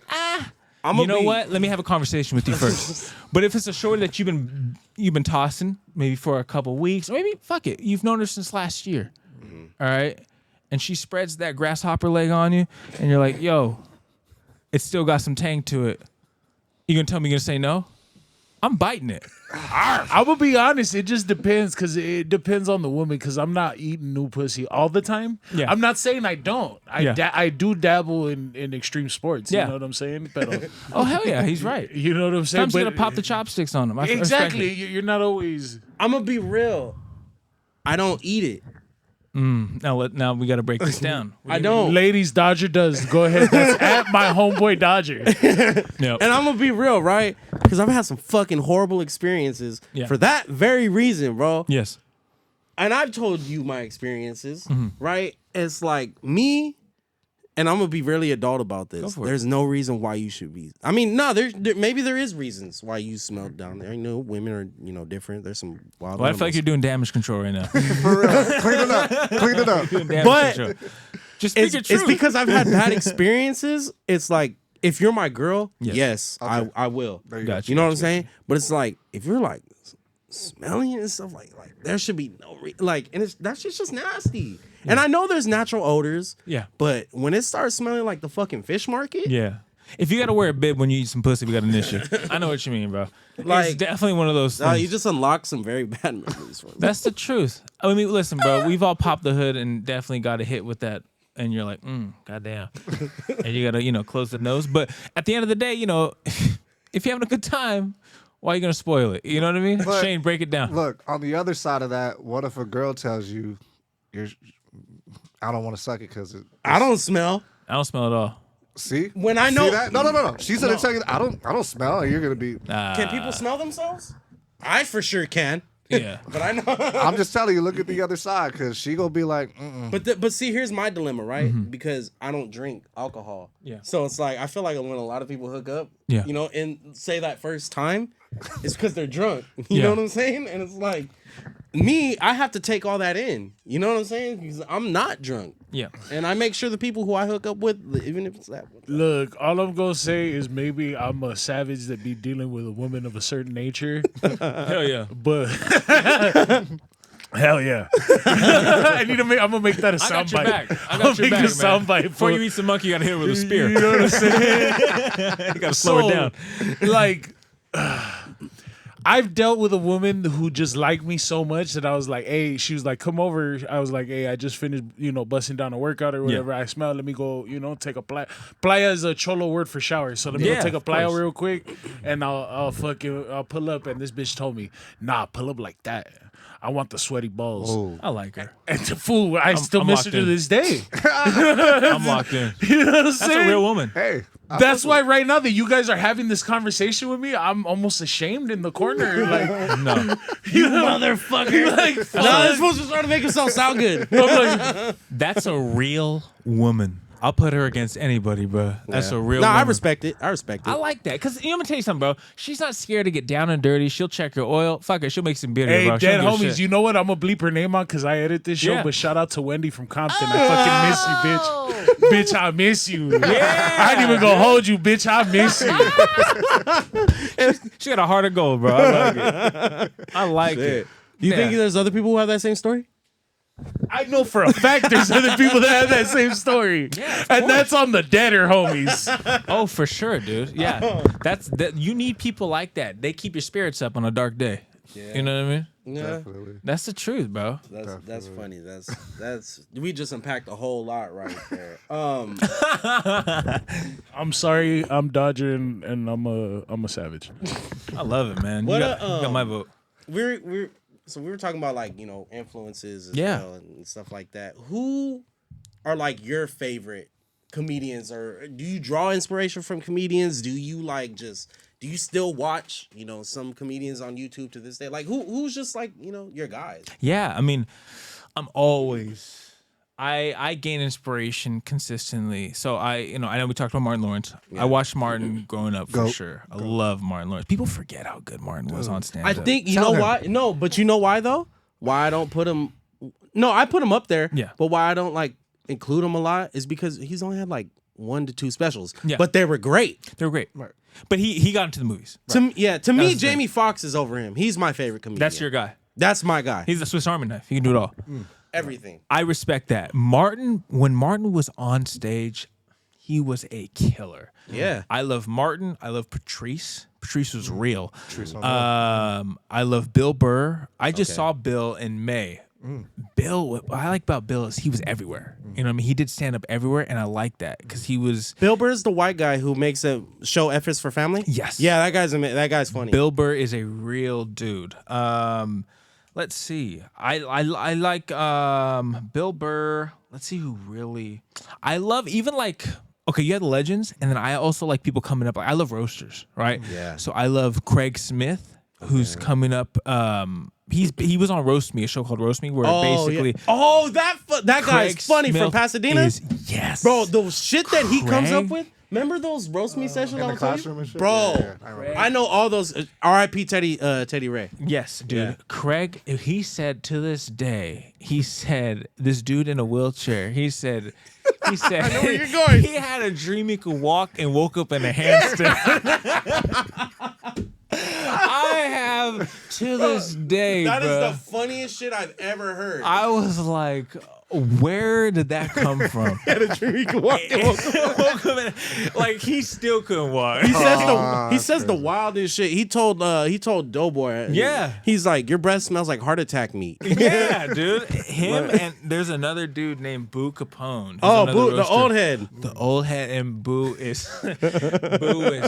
Speaker 2: you know what? Let me have a conversation with you first. But if it's a shorty that you've been tossing maybe for a couple weeks, or maybe fuck it, you've known her since last year, all right, and she spreads that grasshopper leg on you, and you're like, yo, it's still got some tang to it. You gonna tell me you're gonna say no? I'm biting it.
Speaker 4: I'm gonna be honest. It just depends, because it depends on the woman. Because I'm not eating new pussy all the time.
Speaker 2: Yeah.
Speaker 4: I'm not saying I don't. I do dabble in extreme sports.
Speaker 2: Yeah.
Speaker 4: You know what I'm saying? But
Speaker 2: Oh hell yeah, he's right.
Speaker 4: you know what I'm saying?
Speaker 2: Sometimes you gotta pop the chopsticks on him. I respect
Speaker 4: Exactly.
Speaker 2: it.
Speaker 4: You're not always.
Speaker 1: I'm gonna be real. I don't eat it.
Speaker 2: Now we gotta break this down.
Speaker 1: I don't.
Speaker 4: Ladies, Dodger does. Go ahead. That's at my homeboy Dodger.
Speaker 2: Yep.
Speaker 1: And I'm gonna be real, right? Because I've had some fucking horrible experiences for that very reason, bro.
Speaker 2: Yes.
Speaker 1: And I've told you my experiences, right? It's like me, and I'm gonna be really adult about this. There's no reason why you should be. I mean, no, maybe there is reasons why you smell down there. You know, women are different. There's some wild.
Speaker 2: Well, I feel like you're doing damage control right now.
Speaker 3: For real. Clean it up. Clean it up.
Speaker 2: Doing damage
Speaker 1: But
Speaker 2: control. Just speak your truth.
Speaker 1: it's because I've had bad experiences. It's like, if you're my girl, yes,
Speaker 3: Okay.
Speaker 1: I will.
Speaker 3: There you
Speaker 2: Gotcha.
Speaker 3: go.
Speaker 1: You know what I'm saying? But it's like, if you're like smelling it and stuff, like there should be no and that shit's just nasty. Yeah. And I know there's natural odors.
Speaker 2: Yeah.
Speaker 1: But when it starts smelling like the fucking fish market,
Speaker 2: Yeah. If you gotta wear a bib when you eat some pussy, we got an issue. I know what you mean, bro. It's definitely one of those things.
Speaker 1: you just unlock some very bad memories from
Speaker 2: That's the truth. I mean, listen, bro, we've all popped the hood and definitely got a hit with that. And you're like, goddamn. And you gotta, close the nose. But at the end of the day, if you're having a good time, why are you gonna spoil it? You know what I mean?
Speaker 3: But
Speaker 2: Shane, break it down.
Speaker 3: Look, on the other side of that, what if a girl tells you, I don't want to suck it because
Speaker 1: I don't smell.
Speaker 2: I don't smell at all.
Speaker 3: See?
Speaker 1: When I know
Speaker 3: See that? No. She said to tell you, I don't smell. You're gonna be.
Speaker 1: Can people smell themselves? I for sure can.
Speaker 2: Yeah.
Speaker 1: But I know.
Speaker 3: I'm just telling you, look at the other side, because she gonna be like,
Speaker 1: But see, here's my dilemma, right? Because I don't drink alcohol.
Speaker 2: Yeah.
Speaker 1: So it's like, I feel like when a lot of people hook up,
Speaker 2: Yeah.
Speaker 1: And say that first time, it's because they're drunk. You know what I'm saying? And it's like, me, I have to take all that in. You know what I'm saying? Because I'm not drunk.
Speaker 2: Yeah.
Speaker 1: And I make sure the people who I hook up with, even if it's that.
Speaker 4: Look, all I'm gonna say is maybe I'm a savage that be dealing with a woman of a certain nature,
Speaker 2: Hell yeah.
Speaker 4: but hell yeah, I'm gonna make that a
Speaker 2: I got
Speaker 4: soundbite.
Speaker 2: your back. I
Speaker 4: I'm
Speaker 2: got
Speaker 4: gonna
Speaker 2: your
Speaker 4: make
Speaker 2: back,
Speaker 4: a soundbite
Speaker 2: Before you eat some monkey, you gotta hit it with a spear.
Speaker 4: You know what I'm saying?
Speaker 2: You gotta slow it down.
Speaker 4: Like, I've dealt with a woman who just liked me so much that I was like, hey, she was like, come over. I was like, hey, I just finished, busting down a workout or whatever. I smell. Let me go, take a playa. Playa is a cholo word for shower. So let me go take a playa real quick, and I'll pull up. And this bitch told me, nah, pull up like that. I want the sweaty balls.
Speaker 2: I like her.
Speaker 4: And the fool, I still miss her to this day.
Speaker 2: I'm locked in.
Speaker 4: You know what I'm
Speaker 2: That's
Speaker 4: saying?
Speaker 2: a real woman.
Speaker 3: hey.
Speaker 4: That's why right now that you guys are having this conversation with me, I'm almost ashamed in the corner. Like,
Speaker 2: No.
Speaker 4: you
Speaker 1: Motherfucker.
Speaker 4: like,
Speaker 1: No,
Speaker 4: fuck.
Speaker 1: they're supposed to start to make yourself sound good.
Speaker 4: I'm like,
Speaker 2: That's a real woman. I'll put her against anybody, bro. That's a real
Speaker 1: No,
Speaker 2: woman.
Speaker 1: I respect it. I respect it.
Speaker 2: I like that. Because I'm going to tell you something, bro. She's not scared to get down and dirty. She'll check her oil. Fuck it. She'll make some beer.
Speaker 4: hey,
Speaker 2: bro. She
Speaker 4: dead
Speaker 2: don't give a
Speaker 4: homies,
Speaker 2: shit.
Speaker 4: you know what? I'm gonna bleep her name out because I edit this show.
Speaker 2: Yeah.
Speaker 4: But shout out to Wendy from Compton. I fucking miss you, bitch. Bitch, I miss you. I ain't even gonna hold you, bitch. I miss you.
Speaker 2: She got a heart of gold, bro. I like it. I like it.
Speaker 1: You think
Speaker 2: Yeah.
Speaker 1: there's other people who have that same story?
Speaker 4: I know for a fact there's other people that have that same story. And that's on the deader homies.
Speaker 2: Oh, for sure, dude. Yeah. That. You need people like that. They keep your spirits up on a dark day. Yeah. You know what I mean?
Speaker 1: Yeah.
Speaker 3: Definitely.
Speaker 2: That's the truth, bro.
Speaker 1: That's funny. That's we just unpacked a whole lot right there.
Speaker 4: I'm sorry, I'm Dodger and I'm a savage.
Speaker 2: I love it, man.
Speaker 1: What
Speaker 2: you got my vote.
Speaker 1: So we were talking about influences as
Speaker 2: Yeah.
Speaker 1: well and stuff like that. Who are your favorite comedians, or do you draw inspiration from comedians? Do you just do you still watch, some comedians on YouTube to this day? Like who's just like, your guys?
Speaker 2: Yeah, I mean, I'm always I gain inspiration consistently. So I know we talked about Martin Lawrence. Yeah. I watched Martin growing up for sure. I love Martin Lawrence. People forget how good Martin was on stand-up.
Speaker 1: I think why? No, but you know why though? Why I don't put him? No, I put him up there.
Speaker 2: Yeah.
Speaker 1: But why I don't like include him a lot is because he's only had like 1 to 2 specials.
Speaker 2: Yeah.
Speaker 1: But they were great.
Speaker 2: They were great.
Speaker 3: Right.
Speaker 2: But he got into the movies.
Speaker 1: Right. To me, Jamie Foxx is over him. He's my favorite comedian.
Speaker 2: That's your guy.
Speaker 1: That's my guy.
Speaker 2: He's a Swiss Army knife. He can do it all.
Speaker 1: Everything.
Speaker 2: I respect that. When Martin was on stage, he was a killer.
Speaker 1: Yeah.
Speaker 2: I love Martin. I love Patrice. Patrice was real. I love Bill Burr. I just saw Bill in May. Bill, what I like about Bill is he was everywhere. You know what I mean? He did stand up everywhere, and I like that because he was.
Speaker 1: Bill Burr's the white guy who makes a show F is for Family?
Speaker 2: Yes.
Speaker 1: Yeah, that guy's funny.
Speaker 2: Bill Burr is a real dude. Let's see. I like Bill Burr. Let's see who really. I love even like. Okay, you have the legends, and then I also like people coming up. Like, I love roasters, right?
Speaker 1: Yeah.
Speaker 2: So I love Craig Smith, who's coming up. He was on Roast Me, a show called Roast Me, where basically.
Speaker 1: Yeah. Oh, that guy is funny
Speaker 2: Smith
Speaker 1: from Pasadena.
Speaker 2: Yes,
Speaker 1: bro, the shit that he comes up with. Remember those Roast Me sessions
Speaker 3: in the classroom and shit?
Speaker 1: Bro, I know all those. R.I.P. Teddy Ray.
Speaker 2: Yes, dude.
Speaker 1: Yeah.
Speaker 2: Craig, he said to this day, this dude in a wheelchair, he said, I
Speaker 1: know where you're going.
Speaker 2: He had a dream he could walk and woke up in a handstand. I have to this day,
Speaker 1: That
Speaker 2: bro,
Speaker 1: is the funniest shit I've ever heard.
Speaker 2: I was like, where did that come from?
Speaker 1: Had a dream he could walk and woke up.
Speaker 2: Like he still couldn't walk.
Speaker 1: He says the wildest shit. He told Doughboy.
Speaker 2: Yeah.
Speaker 1: He's like, your breath smells like heart attack meat.
Speaker 2: Yeah, dude. Him and there's another dude named Boo Capone.
Speaker 1: Oh, Boo, the old head.
Speaker 2: The old head, and Boo is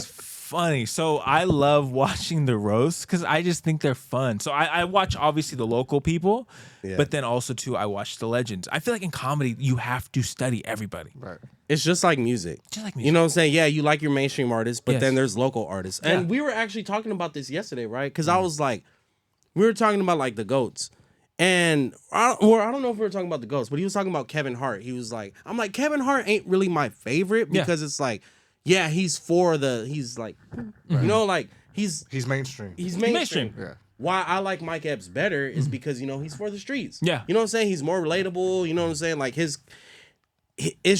Speaker 2: funny. So I love watching the roasts because I just think they're fun. So I watch obviously the local people, but then also too I watch the legends. I feel like in comedy you have to study everybody.
Speaker 3: Right.
Speaker 1: It's just like music. You know what I'm saying? Yeah, you like your mainstream artists, but then there's local artists. And we were actually talking about this yesterday, right? Because I was like, we were talking about like the GOATs. And I don't know if we were talking about the GOATs, but he was talking about Kevin Hart. He was like, I'm like, Kevin Hart ain't really my favorite because it's like, yeah, he's like, like he's
Speaker 3: mainstream.
Speaker 1: He's mainstream.
Speaker 3: Yeah.
Speaker 1: Why I like Mike Epps better is because, he's for the streets.
Speaker 2: Yeah.
Speaker 1: You know what I'm saying? He's more relatable. You know what I'm saying? Like it's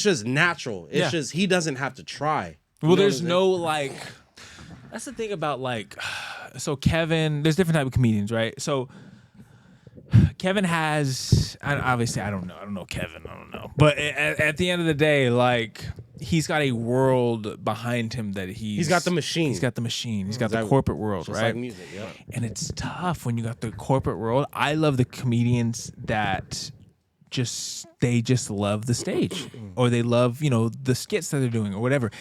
Speaker 1: just natural. It's just, he doesn't have to try.
Speaker 2: Well, there's no like, that's the thing about like, so Kevin, there's different type of comedians, right? So Kevin has, obviously I don't know Kevin, I don't know. But at the end of the day, like, he's got a world behind him that he's
Speaker 1: got the machine.
Speaker 2: He's got the machine. He's got the corporate world,
Speaker 1: just
Speaker 2: right?
Speaker 1: like music, yeah.
Speaker 2: And it's tough when you got the corporate world. I love the comedians that they just love the stage, or they love the skits that they're doing or whatever.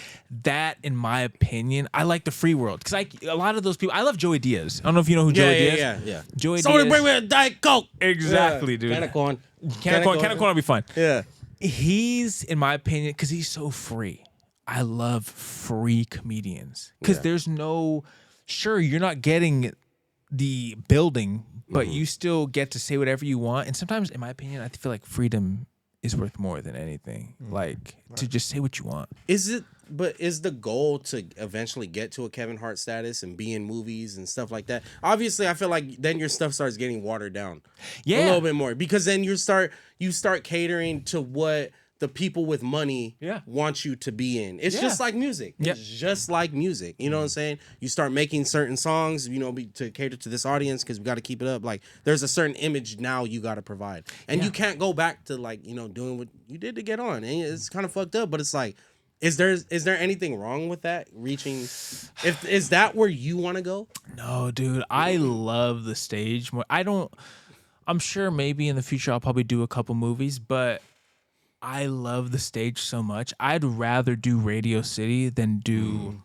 Speaker 2: That, in my opinion, I like the free world because a lot of those people. I love Joey Diaz. I don't know if you know who Joey Diaz.
Speaker 1: Yeah.
Speaker 2: Joey
Speaker 1: Somebody
Speaker 2: Diaz.
Speaker 1: bring me a Diet Coke.
Speaker 2: Exactly, dude.
Speaker 1: Can of corn.
Speaker 2: Can of corn will be fun.
Speaker 1: Yeah.
Speaker 2: He's, in my opinion, because he's so free. I love free comedians because there's no. Sure, you're not getting the building, but you still get to say whatever you want. And sometimes, in my opinion, I feel like freedom is worth more than anything. Like to just say what you want.
Speaker 1: Is the goal to eventually get to a Kevin Hart status and be in movies and stuff like that? Obviously, I feel like then your stuff starts getting watered down a little bit more because then you start catering to what the people with money want you to be in. It's just like music. It's just like music. You know what I'm saying? You start making certain songs, to cater to this audience because we got to keep it up. Like, there's a certain image now you got to provide. And you can't go back to, like, doing what you did to get on. And it's kind of fucked up, but it's like, is there anything wrong with that? Is that where you want to go?
Speaker 2: No, dude. I love the stage more. I'm sure maybe in the future I'll probably do a couple movies, but I love the stage so much. I'd rather do Radio City than do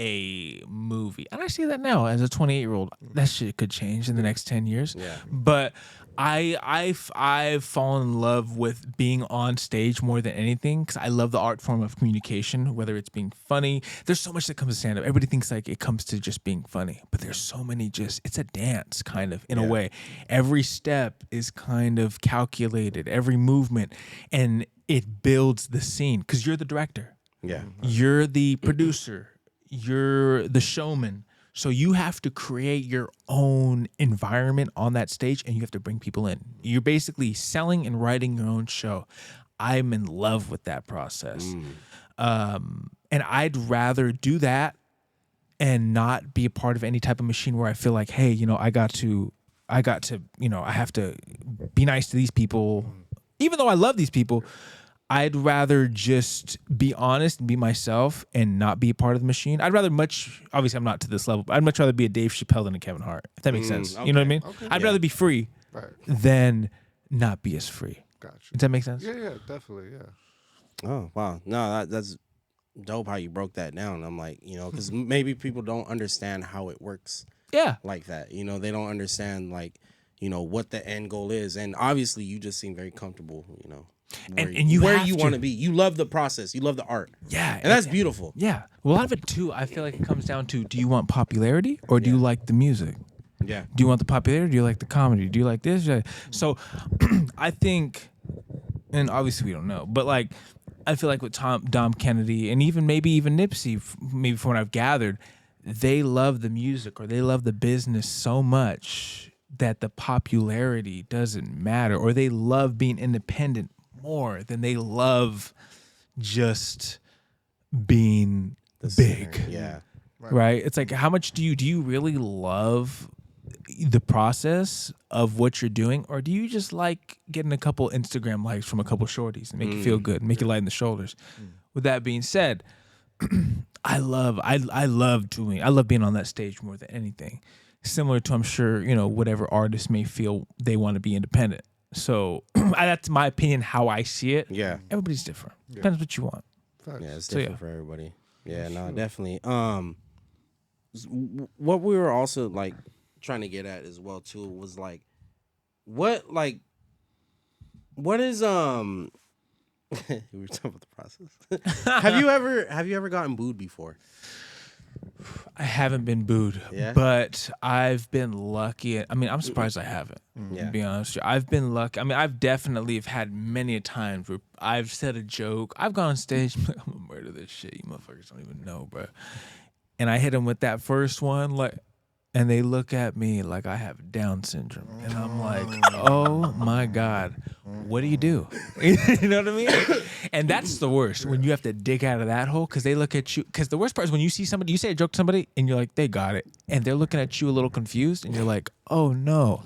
Speaker 2: a movie. And I see that now as a 28-year-old. That shit could change in the next 10 years.
Speaker 1: Yeah.
Speaker 2: But I've fallen in love with being on stage more than anything because I love the art form of communication, whether it's being funny. There's so much that comes to stand-up. Everybody thinks like it comes to just being funny, but there's so many it's a dance kind of in a way. Every step is kind of calculated, every movement, and it builds the scene because you're the director.
Speaker 1: Yeah.
Speaker 2: You're the producer. You're the showman. So you have to create your own environment on that stage and you have to bring people in. You're basically selling and writing your own show. I'm in love with that process. And I'd rather do that and not be a part of any type of machine where I feel like, hey, you know, I got to, you know, I have to be nice to these people. Even though I love these people, I'd rather just be honest and be myself and not be a part of the machine. I'd rather obviously I'm not to this level, but I'd much rather be a Dave Chappelle than a Kevin Hart, if that makes sense.
Speaker 1: Okay.
Speaker 2: You know what I mean?
Speaker 3: Okay.
Speaker 2: I'd rather be free than not be as free.
Speaker 3: Gotcha.
Speaker 2: Does that make sense?
Speaker 3: Yeah, definitely, yeah.
Speaker 1: Oh, wow. No, that's dope how you broke that down. I'm like, you know, because maybe people don't understand how it works
Speaker 2: Yeah.
Speaker 1: like that. You know, they don't understand, like, you know, what the end goal is. And obviously, you just seem very comfortable, you know.
Speaker 2: And you
Speaker 1: where
Speaker 2: have
Speaker 1: you
Speaker 2: to.
Speaker 1: want to be. You love the process. You love the art.
Speaker 2: Yeah.
Speaker 1: And that's beautiful.
Speaker 2: Yeah. Well, a lot of it too, I feel like it comes down to, do you want popularity or do you like the music?
Speaker 1: Yeah.
Speaker 2: Do you want the popularity? Do you like the comedy? Do you like this? So I think, and obviously we don't know, but like, I feel like with Dom Kennedy and maybe even Nipsey, maybe from what I've gathered, they love the music or they love the business so much that the popularity doesn't matter, or they love being independent more than they love just being big.
Speaker 1: Center. Yeah.
Speaker 2: Right? It's like, how much do you really love the process of what you're doing, or do you just like getting a couple Instagram likes from a couple shorties and make you feel good and make you light in the shoulders? With that being said, I love being on that stage more than anything. Similar to, I'm sure, you know, whatever artist may feel they want to be independent. So that's my opinion, how I see it.
Speaker 1: Yeah.
Speaker 2: Everybody's different. Depends what you want.
Speaker 1: Yeah, it's
Speaker 2: So,
Speaker 1: different for everybody. Yeah, no, definitely. What we were also like trying to get at as well too was like, what is we were talking about the process. Have you ever gotten booed before?
Speaker 2: I haven't been booed, but I've been lucky. I mean, I'm surprised I haven't, to be honest with you. I've been lucky. I mean, I've definitely had many a times where I've said a joke. I've gone on stage, I'm gonna murder this shit. You motherfuckers don't even know, bro. And I hit them with that first one, like, and they look at me like I have Down syndrome. And I'm like, oh my God, what do you do? You know what I mean? And that's the worst, when you have to dig out of that hole, because they look at you. Because the worst part is when you see somebody, you say a joke to somebody, and you're like, they got it. And they're looking at you a little confused, and you're like, oh no.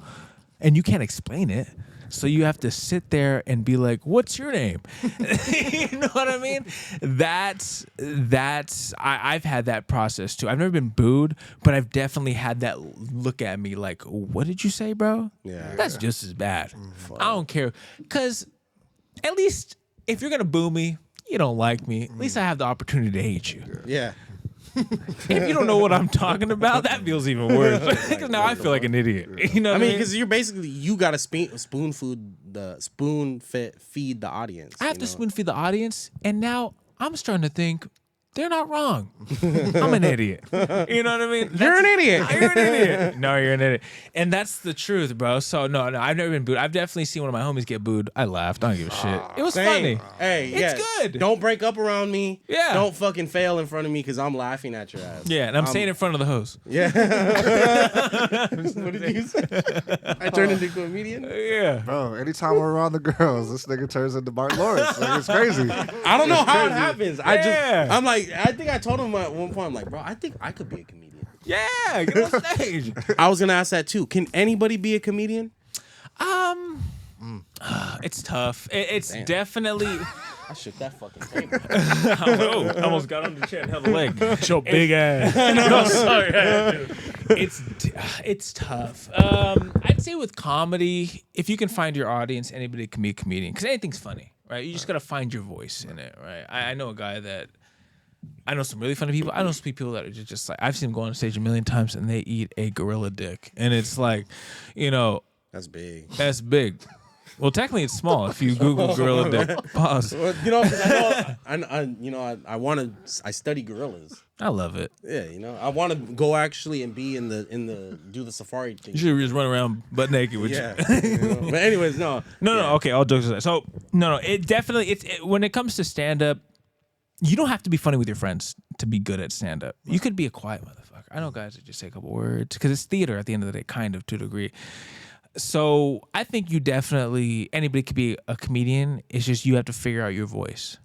Speaker 2: And you can't explain it. So you have to sit there and be like, what's your name? You know what I mean? I've had that process too. I've never been booed, but I've definitely had that look at me like, what did you say, bro?
Speaker 1: Yeah.
Speaker 2: That's just as bad. I don't care. Because at least if you're going to boo me, you don't like me, at least I have the opportunity to hate you.
Speaker 1: Yeah.
Speaker 2: If you don't know what I'm talking about, that feels even worse. Because now I feel like an idiot. You know what
Speaker 1: I mean, because you're basically, you got to spoon feed the audience.
Speaker 2: I have to spoon feed the audience, and now I'm starting to think they're not wrong. I'm an idiot. You know what I mean?
Speaker 1: You're an idiot.
Speaker 2: You're an idiot. No, you're an idiot. And that's the truth, bro. So, no, I've never been booed. I've definitely seen one of my homies get booed. I laughed. I don't give a shit. It was funny.
Speaker 1: Hey,
Speaker 2: It's good.
Speaker 1: Don't break up around me.
Speaker 2: Yeah.
Speaker 1: Don't fucking fail in front of me because I'm laughing at your ass.
Speaker 2: Yeah, and I'm saying in front of the host.
Speaker 1: Yeah. What did you say? I turned into a comedian?
Speaker 2: Yeah.
Speaker 3: Bro, anytime we're around the girls, this nigga turns into Martin Lawrence. Like, it's crazy.
Speaker 1: I don't know how it happens.
Speaker 2: Yeah.
Speaker 1: I'm like, I think I told him at one point, I'm like, bro, I think I could be a comedian.
Speaker 2: Yeah, get on stage.
Speaker 1: I was going to ask that too. Can anybody be a comedian?
Speaker 2: It's tough. It's definitely...
Speaker 1: I shook that fucking table.
Speaker 2: I almost got on the chair and held the leg.
Speaker 4: Your big ass.
Speaker 2: No, sorry. It's tough. I'd say with comedy, if you can find your audience, anybody can be a comedian because anything's funny, right? You just gotta find your voice in it, right? I know a guy that I know some really funny people. I know some people that are just like, I've seen them go on stage a million times and they eat a gorilla dick. And it's like,
Speaker 1: That's big.
Speaker 2: That's big. Well, technically it's small if you Google gorilla dick. Pause.
Speaker 1: Well, 'cause I study gorillas.
Speaker 2: I love it.
Speaker 1: Yeah, I want to go actually and be in the do the safari thing.
Speaker 2: You should just run around butt naked with
Speaker 1: Yeah.
Speaker 2: you.
Speaker 1: But anyways, no.
Speaker 2: No. Okay, all jokes aside. So no. It definitely when it comes to stand up, you don't have to be funny with your friends to be good at stand up. You could be a quiet motherfucker. I know guys that just say a couple words because it's theater at the end of the day, kind of to a degree. So I think anybody could be a comedian. It's just you have to figure out your voice.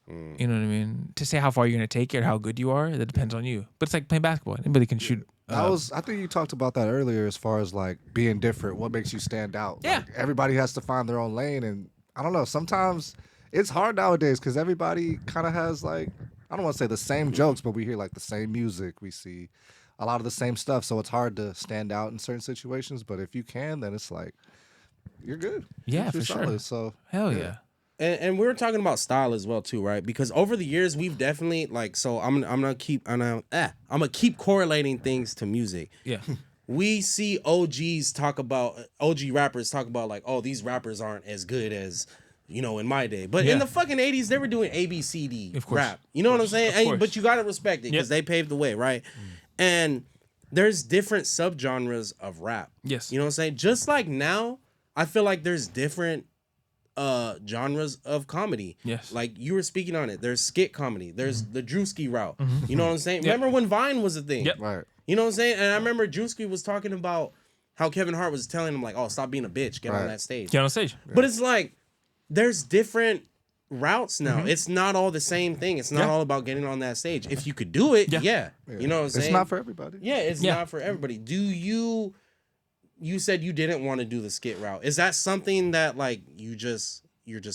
Speaker 2: You know what I mean? To say how far you're going to take it or how good you are, that depends on you. But it's like playing basketball. Anybody can shoot.
Speaker 3: I think you talked about that earlier as far as like being different. What makes you stand out?
Speaker 2: Yeah.
Speaker 3: Like, everybody has to find their own lane. And I don't know, sometimes it's hard nowadays because everybody kind of has like, I don't want to say the same jokes, but we hear like the same music. We see a lot of the same stuff. So it's hard to stand out in certain situations. But if you can, then it's like, you're good.
Speaker 2: Yeah,
Speaker 3: you're
Speaker 2: for
Speaker 3: solid.
Speaker 2: sure.
Speaker 3: So
Speaker 2: Hell yeah.
Speaker 1: And we were talking about style as well too, right? Because over the years we've definitely I'm gonna keep correlating things to music.
Speaker 2: Yeah.
Speaker 1: We see OG rappers talk about like, oh, these rappers aren't as good as in my day. But in the fucking 80s, they were doing ABCD rap. You know what I'm saying? But you gotta respect it because they paved the way, right? And there's different subgenres of rap.
Speaker 2: Yes.
Speaker 1: You know what I'm saying? Just like now, I feel like there's different genres of comedy.
Speaker 2: Yes.
Speaker 1: Like you were speaking on it. There's skit comedy. There's the Drewski route. You know what I'm saying?
Speaker 2: Yep.
Speaker 1: Remember when Vine was a thing?
Speaker 2: Yep.
Speaker 3: right.
Speaker 1: You know what I'm saying? And I remember Drewski was talking about how Kevin Hart was telling him like, oh, stop being a bitch. Get on that stage.
Speaker 2: Get on stage.
Speaker 1: But it's like, there's different routes now. It's not all the same thing. It's not all about getting on that stage. If you could do it, yeah. You know what I'm saying?
Speaker 3: It's not for everybody.
Speaker 1: Yeah, it's not for everybody. Do you said you didn't want to do the skit route. Is that something that like you're just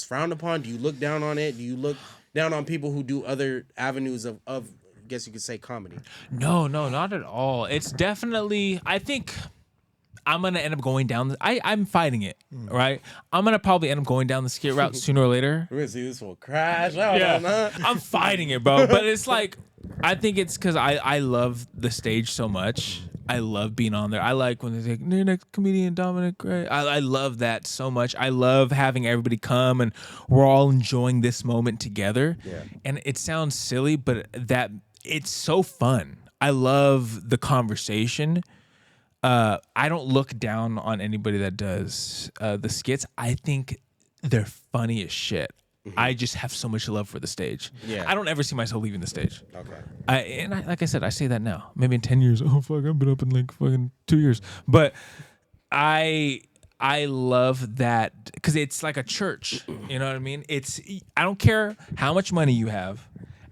Speaker 1: frowned upon? Do you look down on it? Do you look down on people who do other avenues of I guess you could say comedy?
Speaker 2: No, not at all. It's definitely, I think I'm going to end up going down. I'm fighting it, right? I'm going to probably end up going down the skit route sooner or later.
Speaker 1: We're going to see this will crash out.
Speaker 2: I'm fighting it, bro. But it's like, I think it's because I love the stage so much. I love being on there. I like when they say, "Your next comedian, Dominic." Great. I love that so much. I love having everybody come and we're all enjoying this moment together. Yeah. And it sounds silly, but it's so fun. I love the conversation. I don't look down on anybody that does the skits. I think they're funny as shit. I just have so much love for the stage. Yeah. I don't ever see myself leaving the stage. Okay. Like I said, I say that now. Maybe in 10 years. Oh, fuck, I've been up in like fucking 2 years. But I love that because it's like a church. You know what I mean? I don't care how much money you have.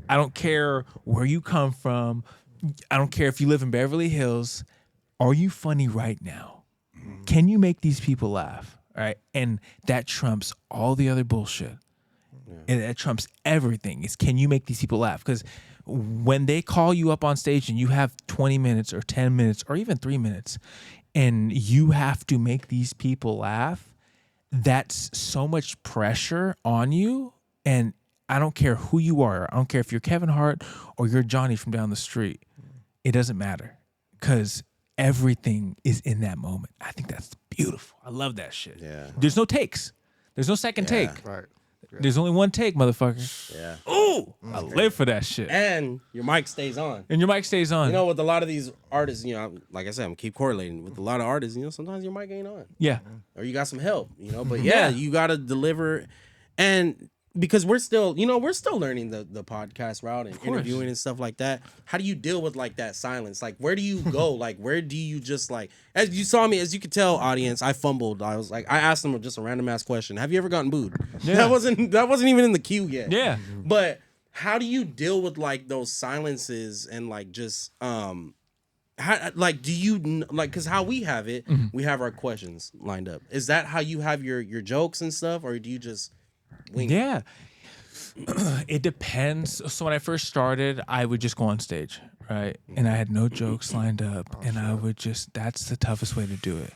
Speaker 2: I don't care where you come from. I don't care if you live in Beverly Hills. Are you funny right now? Can you make these people laugh? All right. And that trumps all the other bullshit. And that trumps everything. Is can you make these people laugh? Because when they call you up on stage and you have 20 minutes or 10 minutes or even 3 minutes and you have to make these people laugh, that's so much pressure on you. And I don't care who you are. I don't care if you're Kevin Hart or you're Johnny from down the street. It doesn't matter because everything is in that moment. I think that's beautiful. I love that shit. Yeah. There's no takes. There's no second take. Right. Yeah. There's only one take, motherfucker. Yeah. Ooh, I live for that shit.
Speaker 1: And your mic stays on.
Speaker 2: And your mic stays on.
Speaker 1: You know, with a lot of these artists, like I said, I'm keep correlating with a lot of artists. Sometimes your mic ain't on.
Speaker 2: Yeah.
Speaker 1: Or you got some help. But you got to deliver, and because we're still learning the podcast route and interviewing and stuff like that. How do you deal with like that silence? Like, where do you go? Like, where do you just like, as you saw me, as you could tell, audience, I fumbled. I was like, I asked them just a random ass question. Have you ever gotten booed? Yeah. That wasn't even in the queue yet.
Speaker 2: Yeah.
Speaker 1: But how do you deal with like those silences and like just, how, like, do you like, cause how we have it, we have our questions lined up. Is that how you have your jokes and stuff? Or do you just wing
Speaker 2: it? It depends. So when I first started, I would just go on stage, right? And I had no jokes lined up. I would that's the toughest way to do it.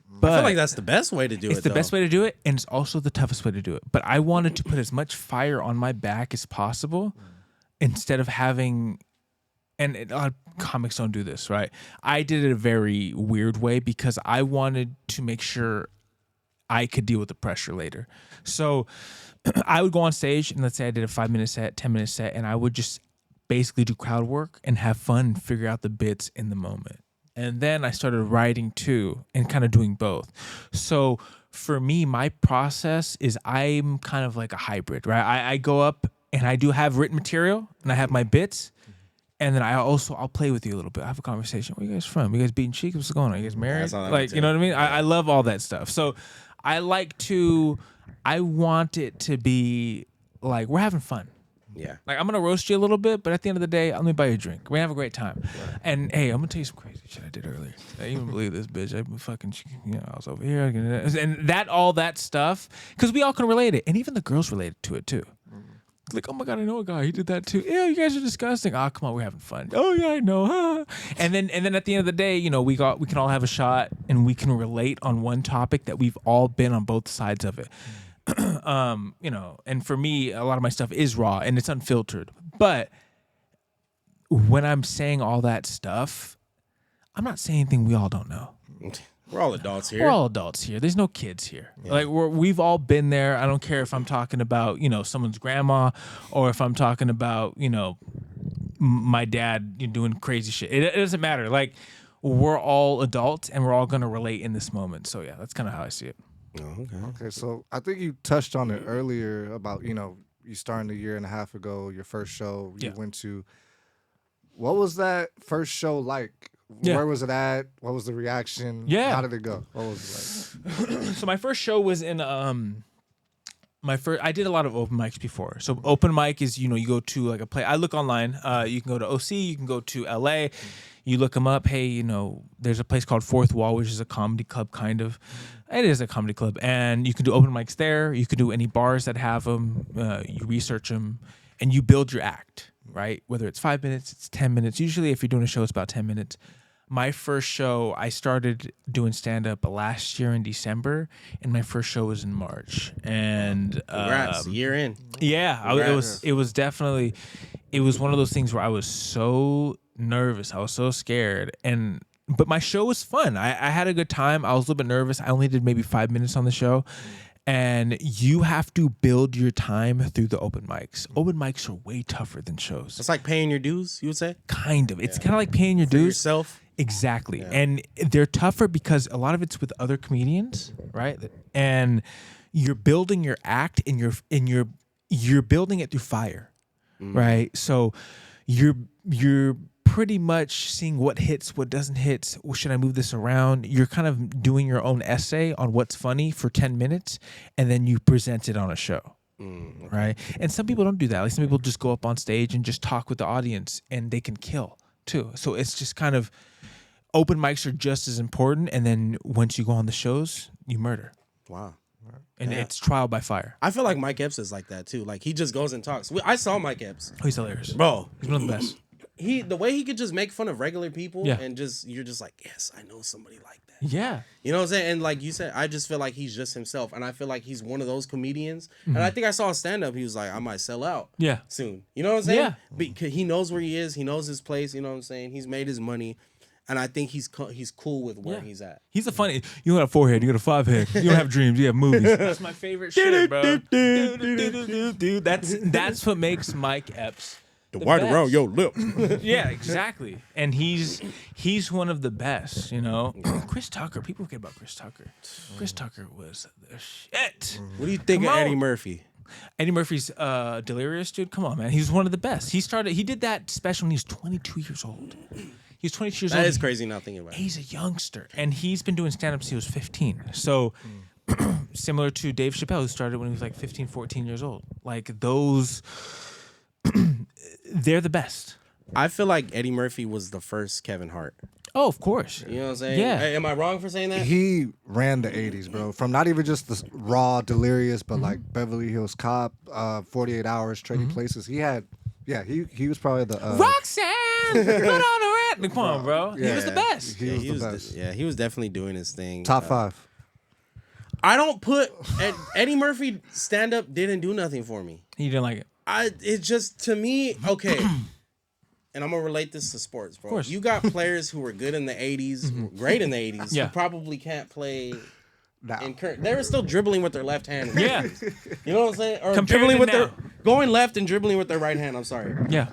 Speaker 2: But
Speaker 1: I feel like that's the best way to do it.
Speaker 2: It's the best way to do it, and it's also the toughest way to do it. But I wanted to put as much fire on my back as possible instead of having, and a lot of comics don't do this, right? I did it a very weird way because I wanted to make sure I could deal with the pressure later. So I would go on stage and let's say I did a 5-minute set, 10-minute set, and I would just basically do crowd work and have fun and figure out the bits in the moment. And then I started writing too and kind of doing both. So for me, my process is I'm kind of like a hybrid, right? I go up and I do have written material and I have my bits. And then I'll play with you a little bit. I have a conversation. Where you guys from? You guys beating cheeks? What's going on? You guys married? Like, you know what I mean? I love all that stuff. So I want it to be like, we're having fun.
Speaker 1: Yeah.
Speaker 2: Like, I'm going to roast you a little bit, but at the end of the day, I'm going to buy you a drink. We're going to have a great time. Yeah. And, hey, I'm going to tell you some crazy shit I did earlier. I even believe this, bitch. I fucking, I was over here. And all that stuff, because we all can relate it. And even the girls related to it, too. Like, oh, my God, I know a guy. He did that, too. Yeah, you guys are disgusting. Oh, come on, we're having fun. Oh, yeah, I know. And then at the end of the day, we can all have a shot, and we can relate on one topic that we've all been on both sides of it. And for me, a lot of my stuff is raw and it's unfiltered. But when I'm saying all that stuff, I'm not saying anything we all don't know.
Speaker 1: We're all adults here.
Speaker 2: We're all adults here. There's no kids here. Yeah. Like we've all been there. I don't care if I'm talking about, someone's grandma or if I'm talking about, my dad doing crazy shit. It doesn't matter. Like we're all adults and we're all going to relate in this moment. So yeah, that's kind of how I see it.
Speaker 1: Oh,
Speaker 3: okay. So I think you touched on it earlier about, you starting a year and a half ago, your first show you went to. What was that first show like? Yeah. Where was it at? What was the reaction?
Speaker 2: Yeah.
Speaker 3: How did it go? What was it like?
Speaker 2: So my first show was in I did a lot of open mics before. So open mic is, you go to like a play. I look online. You can go to OC, you can go to LA. You look them up. Hey, there's a place called Fourth Wall, which is a comedy club kind of. It is a comedy club. And you can do open mics there. You can do any bars that have them. You research them and you build your act, right? Whether it's 5 minutes, it's 10 minutes. Usually if you're doing a show, it's about 10 minutes. My first show, I started doing stand-up last year in December, and my first show was in March. And
Speaker 1: congrats, year in.
Speaker 2: Yeah, it was definitely, it was one of those things where I was so nervous. I was so scared. But my show was fun. I had a good time. I was a little bit nervous. I only did maybe 5 minutes on the show. And you have to build your time through the open mics. Open mics are way tougher than shows.
Speaker 1: It's like paying your dues, you would say?
Speaker 2: Kind of. It's kind of like paying your dues.
Speaker 1: Yourself?
Speaker 2: Exactly. Yeah. And they're tougher because a lot of it's with other comedians, right? And you're building your act and you're building it through fire, right? So you're pretty much seeing what hits, what doesn't hit. Should I move this around? You're kind of doing your own essay on what's funny for 10 minutes, and then you present it on a show, right? And some people don't do that. Like some people just go up on stage and just talk with the audience, and they can kill too. So it's just kind of open mics are just as important, and then once you go on the shows, you murder.
Speaker 1: Wow.
Speaker 2: And it's trial by fire.
Speaker 1: I feel like Mike Epps is like that too. Like he just goes and talks. I saw Mike Epps.
Speaker 2: Oh, he's hilarious.
Speaker 1: Bro.
Speaker 2: He's one of the best.
Speaker 1: The way he could just make fun of regular people and you're just like, yes, I know somebody like that.
Speaker 2: Yeah.
Speaker 1: You know what I'm saying? And like you said, I just feel like he's just himself. And I feel like he's one of those comedians. And I think I saw a stand-up. He was like, I might sell out soon. You know what I'm saying?
Speaker 2: Yeah.
Speaker 1: Because he knows where he is. He knows his place. You know what I'm saying? He's made his money. And I think he's cool with where he's at.
Speaker 2: He's a funny. You got a forehead. You got a 5 head. You don't have dreams. You have movies. That's my favorite shit, bro. Dude, that's what makes Mike Epps
Speaker 1: the white best. Around your lip.
Speaker 2: Yeah, exactly. And he's one of the best. Chris Tucker. People forget about Chris Tucker. Chris Tucker was the shit.
Speaker 1: What do you think of Eddie Murphy?
Speaker 2: Eddie Murphy's Delirious, dude. Come on, man. He's one of the best. He did that special when he was 22 years old. He's 22 years old.
Speaker 1: That is crazy not thinking about it.
Speaker 2: He's a youngster. And he's been doing stand-up since he was 15. So similar to Dave Chappelle, who started when he was like 15, 14 years old. Like those, they're the best.
Speaker 1: I feel like Eddie Murphy was the first Kevin Hart.
Speaker 2: Oh, of course.
Speaker 1: You know what I'm saying?
Speaker 2: Yeah.
Speaker 1: Am I wrong for saying that?
Speaker 3: He ran the 80s, bro. From not even just the raw Delirious, but like Beverly Hills Cop, 48 Hours, Trading Places. He had, he was probably the...
Speaker 2: Roxanne! Put on a rat! Come on, bro.
Speaker 3: Yeah.
Speaker 2: He was the best.
Speaker 3: He was the best.
Speaker 1: He was definitely doing his thing.
Speaker 3: Top 5.
Speaker 1: I don't put... Eddie Murphy stand-up didn't do nothing for me.
Speaker 2: You didn't like it?
Speaker 1: It just, to me, okay. And I'm gonna relate this to sports, bro.
Speaker 2: Of course.
Speaker 1: You got players who were good in the '80s, great in the '80s,
Speaker 2: Yeah.
Speaker 1: who probably can't play.
Speaker 3: Now.
Speaker 1: They were still dribbling with their left hand.
Speaker 2: Yeah.
Speaker 1: You know what I'm saying? Or
Speaker 2: Compared
Speaker 1: dribbling
Speaker 2: to
Speaker 1: with
Speaker 2: now.
Speaker 1: their going left and dribbling with their right hand. I'm sorry.
Speaker 2: Yeah.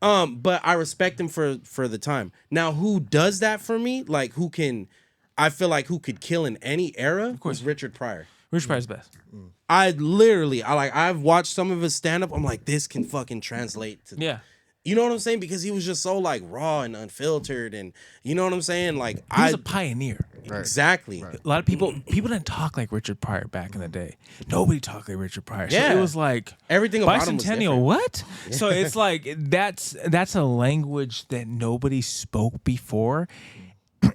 Speaker 1: But I respect him for the time. Now, who does that for me? Like, who can? I feel like who could kill in any era? Of
Speaker 2: course.
Speaker 1: was Richard Pryor.
Speaker 2: Rich Pryor's best.
Speaker 1: I've watched some of his stand up. I'm like, this can fucking translate to.
Speaker 2: Yeah.
Speaker 1: You know what I'm saying? Because he was just so like raw and unfiltered, and you know what I'm saying? Like
Speaker 2: He was a pioneer.
Speaker 1: exactly.
Speaker 2: A lot of people didn't talk like Richard Pryor back in the day. Nobody talked like Richard Pryor. So
Speaker 1: Yeah.
Speaker 2: it was like
Speaker 1: Everything about him was
Speaker 2: bicentennial.
Speaker 1: different.
Speaker 2: What? So it's like that's a language that nobody spoke before.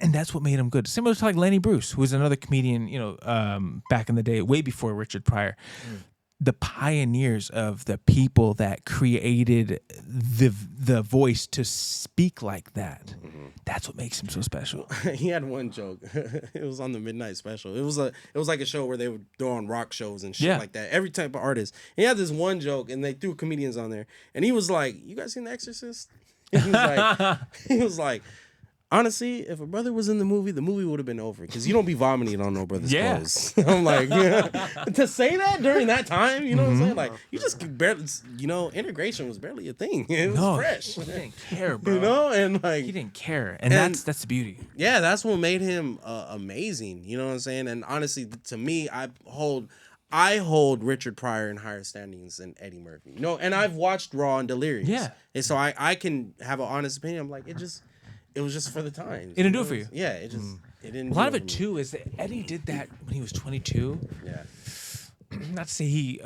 Speaker 2: And that's what made him good. Similar to like Lenny Bruce, who was another comedian, back in the day, way before Richard Pryor. The pioneers of the people that created the voice to speak like that. That's what makes him so special.
Speaker 1: He had one joke. It was on the Midnight Special. It was like a show where they would throw on rock shows and shit
Speaker 2: Yeah.
Speaker 1: like that. Every type of artist. He had this one joke, and they threw comedians on there, and he was like, "You guys seen The Exorcist?" He was like, honestly, if a brother was in the movie would have been over because you don't be vomiting on no brother's
Speaker 2: Yeah.
Speaker 1: clothes. I'm like, to say that during that time, you know what I'm saying? Like, you just barely, integration was barely a thing. It was fresh.
Speaker 2: He didn't care, bro.
Speaker 1: You know, and like
Speaker 2: He didn't care, and
Speaker 1: And-
Speaker 2: that's the beauty.
Speaker 1: yeah, that's what made him amazing. You know what I'm saying? And honestly, to me, I hold Richard Pryor in higher standings than Eddie Murphy. And I've watched Raw and Delirious.
Speaker 2: Yeah.
Speaker 1: And so I can have an honest opinion. I'm like, it was just for the times.
Speaker 2: It didn't do it for you.
Speaker 1: Yeah, it didn't.
Speaker 2: A lot of
Speaker 1: do
Speaker 2: it
Speaker 1: for me.
Speaker 2: too is that Eddie did that when he was 22.
Speaker 1: Yeah.
Speaker 2: Not to say he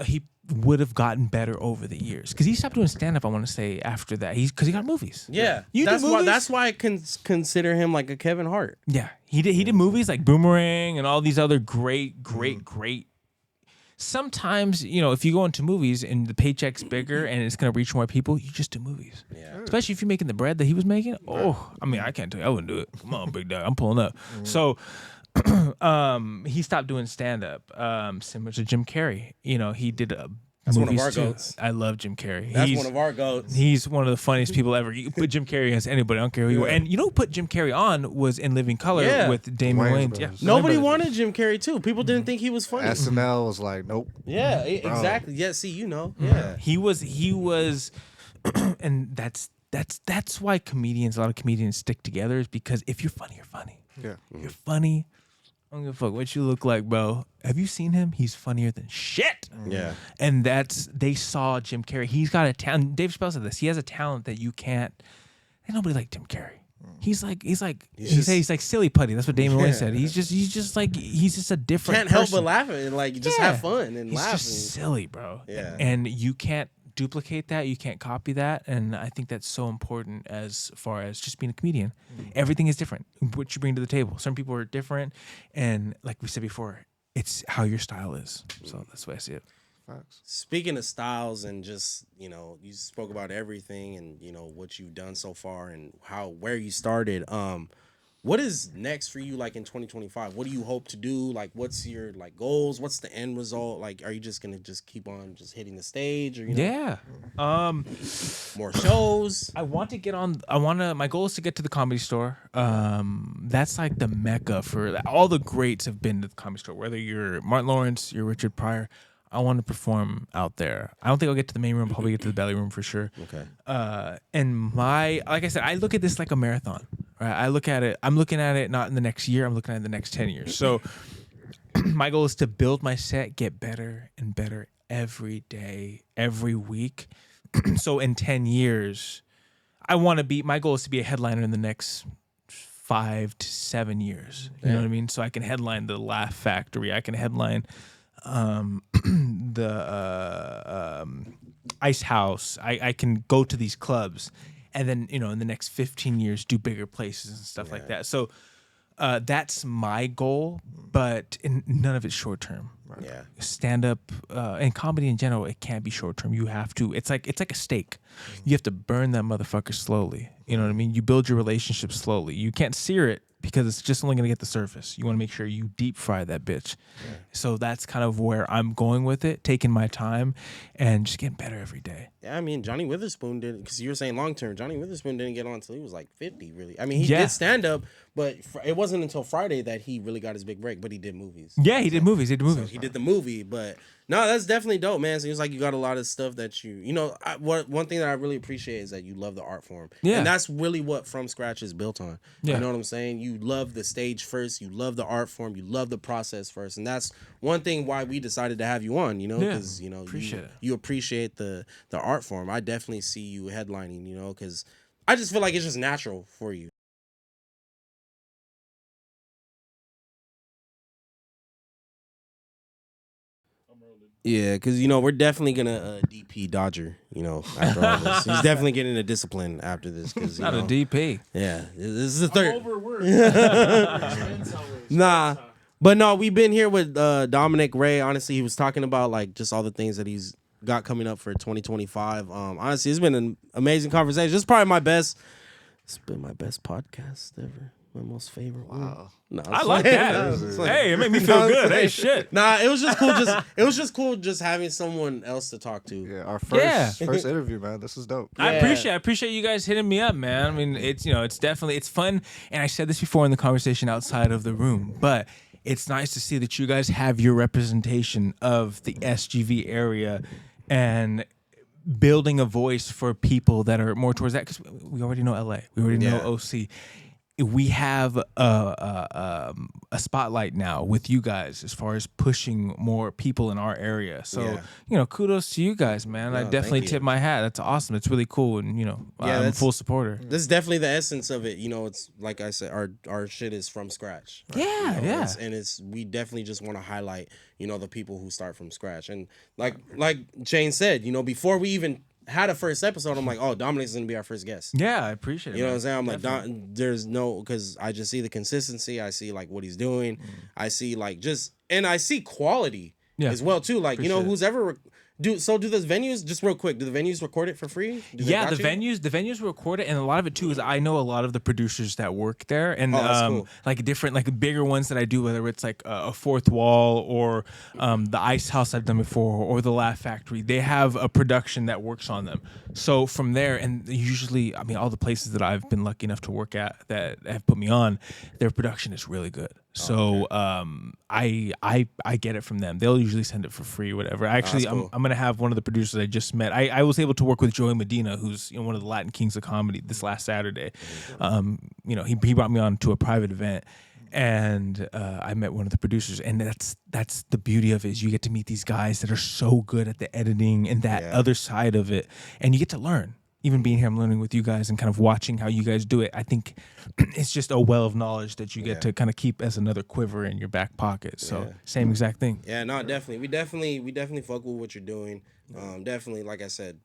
Speaker 2: would have gotten better over the years because he stopped doing stand up. I want to say after that because he got movies.
Speaker 1: Yeah.
Speaker 2: You do
Speaker 1: that's why
Speaker 2: movies?
Speaker 1: that's why I can consider him like a Kevin Hart.
Speaker 2: Yeah, he did movies like Boomerang and all these other great. Sometimes, if you go into movies and the paycheck's bigger and it's going to reach more people, you just do movies.
Speaker 1: Yeah.
Speaker 2: Especially if you're making the bread that he was making. Oh, I mean, I can't tell you. I wouldn't do it. Come on, big dog. I'm pulling up. So he stopped doing stand-up, similar to Jim Carrey. He did
Speaker 1: That's one of
Speaker 2: movies
Speaker 1: our
Speaker 2: too.
Speaker 1: goats.
Speaker 2: I love Jim Carrey.
Speaker 1: That's one of our goats.
Speaker 2: He's one of the funniest people ever. You put Jim Carrey as anybody. I don't care who you are. And who put Jim Carrey on was In Living Color
Speaker 1: Yeah.
Speaker 2: with Damon
Speaker 3: Wayans
Speaker 2: Wayans. Yeah.
Speaker 3: brothers.
Speaker 1: Nobody
Speaker 2: Remember-
Speaker 1: wanted Jim Carrey too. People didn't think he was funny.
Speaker 3: SNL was like, nope.
Speaker 1: Yeah, exactly. Yeah, see, Yeah.
Speaker 2: He was, and that's why a lot of comedians stick together is because if you're funny, you're funny.
Speaker 3: Yeah.
Speaker 2: You're funny. I don't give a fuck what you look like, bro. Have you seen him? He's funnier than shit.
Speaker 1: Yeah.
Speaker 2: And they saw Jim Carrey. He's got a talent. Dave Chappelle said this. He has a talent that you can't. Ain't nobody like Jim Carrey. He's like he's like silly putty. That's what Damon Wayans said. He's just a different.
Speaker 1: Can't help
Speaker 2: person.
Speaker 1: but laugh and like just have fun and
Speaker 2: He's
Speaker 1: laugh.
Speaker 2: just silly, bro.
Speaker 1: Yeah.
Speaker 2: And you can't duplicate that. You can't copy that. And I think that's so important as far as just being a comedian. Everything is different. What you bring to the table. Some people are different. And like we said before, it's how your style is. So that's the way I see it.
Speaker 3: Facts.
Speaker 1: Speaking of styles and just, you spoke about everything and, what you've done so far and where you started. What is next for you, like, in 2025? What do you hope to do? Like, what's your, like, goals? What's the end result? Like, are you just going to just keep on just hitting the stage or,
Speaker 2: Yeah.
Speaker 1: more shows?
Speaker 2: My goal is to get to the Comedy Store. That's like the mecca for all the greats have been to the Comedy Store. Whether you're Martin Lawrence, you're Richard Pryor, I want to perform out there. I don't think I'll get to the main room. Probably get to the belly room for sure.
Speaker 1: Okay.
Speaker 2: And like I said, I look at this like a marathon. Right? I'm looking at it not in the next year. I'm looking at it in the next 10 years. So my goal is to build my set, get better and better every day, every week. So in 10 years, my goal is to be a headliner in the next 5 to 7 years. You know what I mean? So I can headline the Laugh Factory. I can headline the Ice House. I can go to these clubs and then, in the next 15 years, do bigger places and stuff like that. So that's my goal, but none of it's short term.
Speaker 3: Right.
Speaker 1: Yeah.
Speaker 2: Stand up and comedy in general, it can't be short term. You have to. It's like a steak. You have to burn that motherfucker slowly. You know what I mean? You build your relationship slowly. You can't sear it. because it's just only going to get the surface. You want to make sure you deep fry that bitch. Yeah. So that's kind of where I'm going with it, taking my time and just getting better every day.
Speaker 1: Yeah, I mean, Johnny Witherspoon did, because you were saying long term. Johnny Witherspoon didn't get on until he was like 50, really. I mean, he did stand up, but it wasn't until Friday that he really got his big break, but he did movies.
Speaker 2: Yeah, he did movies.
Speaker 1: So he did the movie, but no, that's definitely dope, man. Seems like you got a lot of stuff that one thing that I really appreciate is that you love the art form. Yeah. And that's really what From Scratch is built on. Yeah. You know what I'm saying? You love the stage first, you love the art form, you love the process first. And that's one thing why we decided to have you on, because, you appreciate the art form. I definitely see you headlining, because I just feel like it's just natural for you. Yeah, because, we're definitely going to DP Dodger, after all this. He's definitely getting a discipline after this. Cause,
Speaker 2: Not a DP.
Speaker 1: Yeah, this is the third.
Speaker 4: Overworked.
Speaker 1: Nah. But no, we've been here with Dominic Ray. Honestly, he was talking about like just all the things that he's got coming up for 2025. Honestly, it's been an amazing conversation. It's probably it's been my best podcast ever. My most favorite one.
Speaker 3: Wow.
Speaker 1: No,
Speaker 2: I like that. Hey, it made me feel good. Hey, shit.
Speaker 1: Nah, it was just cool. It was just cool just having someone else to talk to.
Speaker 3: Yeah, our first interview, man. This is dope.
Speaker 2: I appreciate you guys hitting me up, man. I mean, it's definitely fun. And I said this before in the conversation outside of the room, but it's nice to see that you guys have your representation of the SGV area and building a voice for people that are more towards that, because we already know LA, we already know OC. We have a spotlight now with you guys as far as pushing more people in our area. So, kudos to you guys, man. I definitely tip my hat. That's awesome. It's really cool. And, I'm a full supporter.
Speaker 1: This is definitely the essence of it. It's like I said, our shit is from scratch.
Speaker 2: Right? Yeah.
Speaker 1: We definitely just want to highlight, the people who start from scratch. And like Jane said, before we even had a first episode, I'm like, oh, Dominic's gonna be our first guest.
Speaker 2: Yeah, I appreciate it.
Speaker 1: You know what I'm saying? I'm like, there's no, because I just see the consistency. I see like what he's doing. I see like and I see quality as well too. Like, who's ever do the venues, just real quick, do the venues record it for free? The venues record it, and a lot of it too is I know a lot of the producers that work there, and cool. Like different, like bigger ones that I do, whether it's like a Fourth Wall or the Ice House I've done before, or the Laugh Factory. They have a production that works on them. So from there, and usually, I mean, all the places that I've been lucky enough to work at that have put me on, their production is really good. So I get it from them. They'll usually send it for free, whatever. Actually, cool. I'm gonna have one of the producers I just met. I was able to work with Joey Medina, who's one of the Latin Kings of Comedy, this last Saturday. He brought me on to a private event, and I met one of the producers, and that's the beauty of it, is you get to meet these guys that are so good at the editing and that other side of it, and you get to learn. Even being here, I'm learning with you guys and kind of watching how you guys do it. I think it's just a well of knowledge that you get to kind of keep as another quiver in your back pocket. So same exact thing. Yeah, no, definitely. We definitely fuck with what you're doing. Definitely, like I said,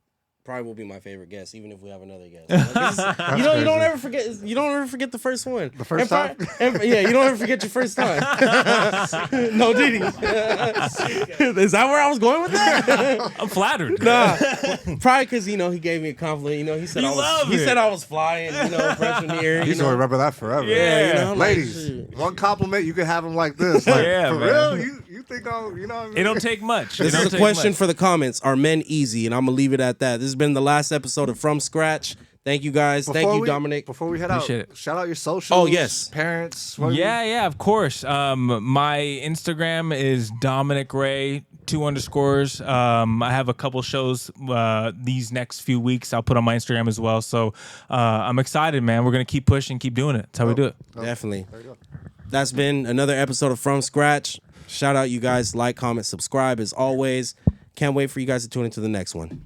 Speaker 1: probably will be my favorite guest, even if we have another guest. Like, you don't ever forget. You don't ever forget the first one.
Speaker 3: The first time.
Speaker 1: You don't ever forget your first time. No, did he? Is that where I was going with that?
Speaker 2: I'm flattered.
Speaker 1: Nah, probably because he gave me a compliment. He said I was flying. Freshman year.
Speaker 3: He's gonna remember that forever.
Speaker 2: Yeah,
Speaker 3: ladies, one compliment you can have him like this. Like, for real, you think what I mean?
Speaker 2: It don't take much.
Speaker 1: This is a question for the comments. Are men easy? And I'm gonna leave it at that. This has been the last episode of From Scratch. Thank you guys. Thank you, Dominic.
Speaker 3: Before we head out, shout out your socials.
Speaker 1: Oh, yes.
Speaker 3: Parents.
Speaker 2: Yeah, of course. My Instagram is Dominic Ray, 2 _. I have a couple shows these next few weeks I'll put on my Instagram as well. So I'm excited, man. We're going to keep pushing, keep doing it. That's how we do it.
Speaker 1: Definitely. There you go. That's been another episode of From Scratch. Shout out you guys. Like, comment, subscribe as always. Can't wait for you guys to tune into the next one.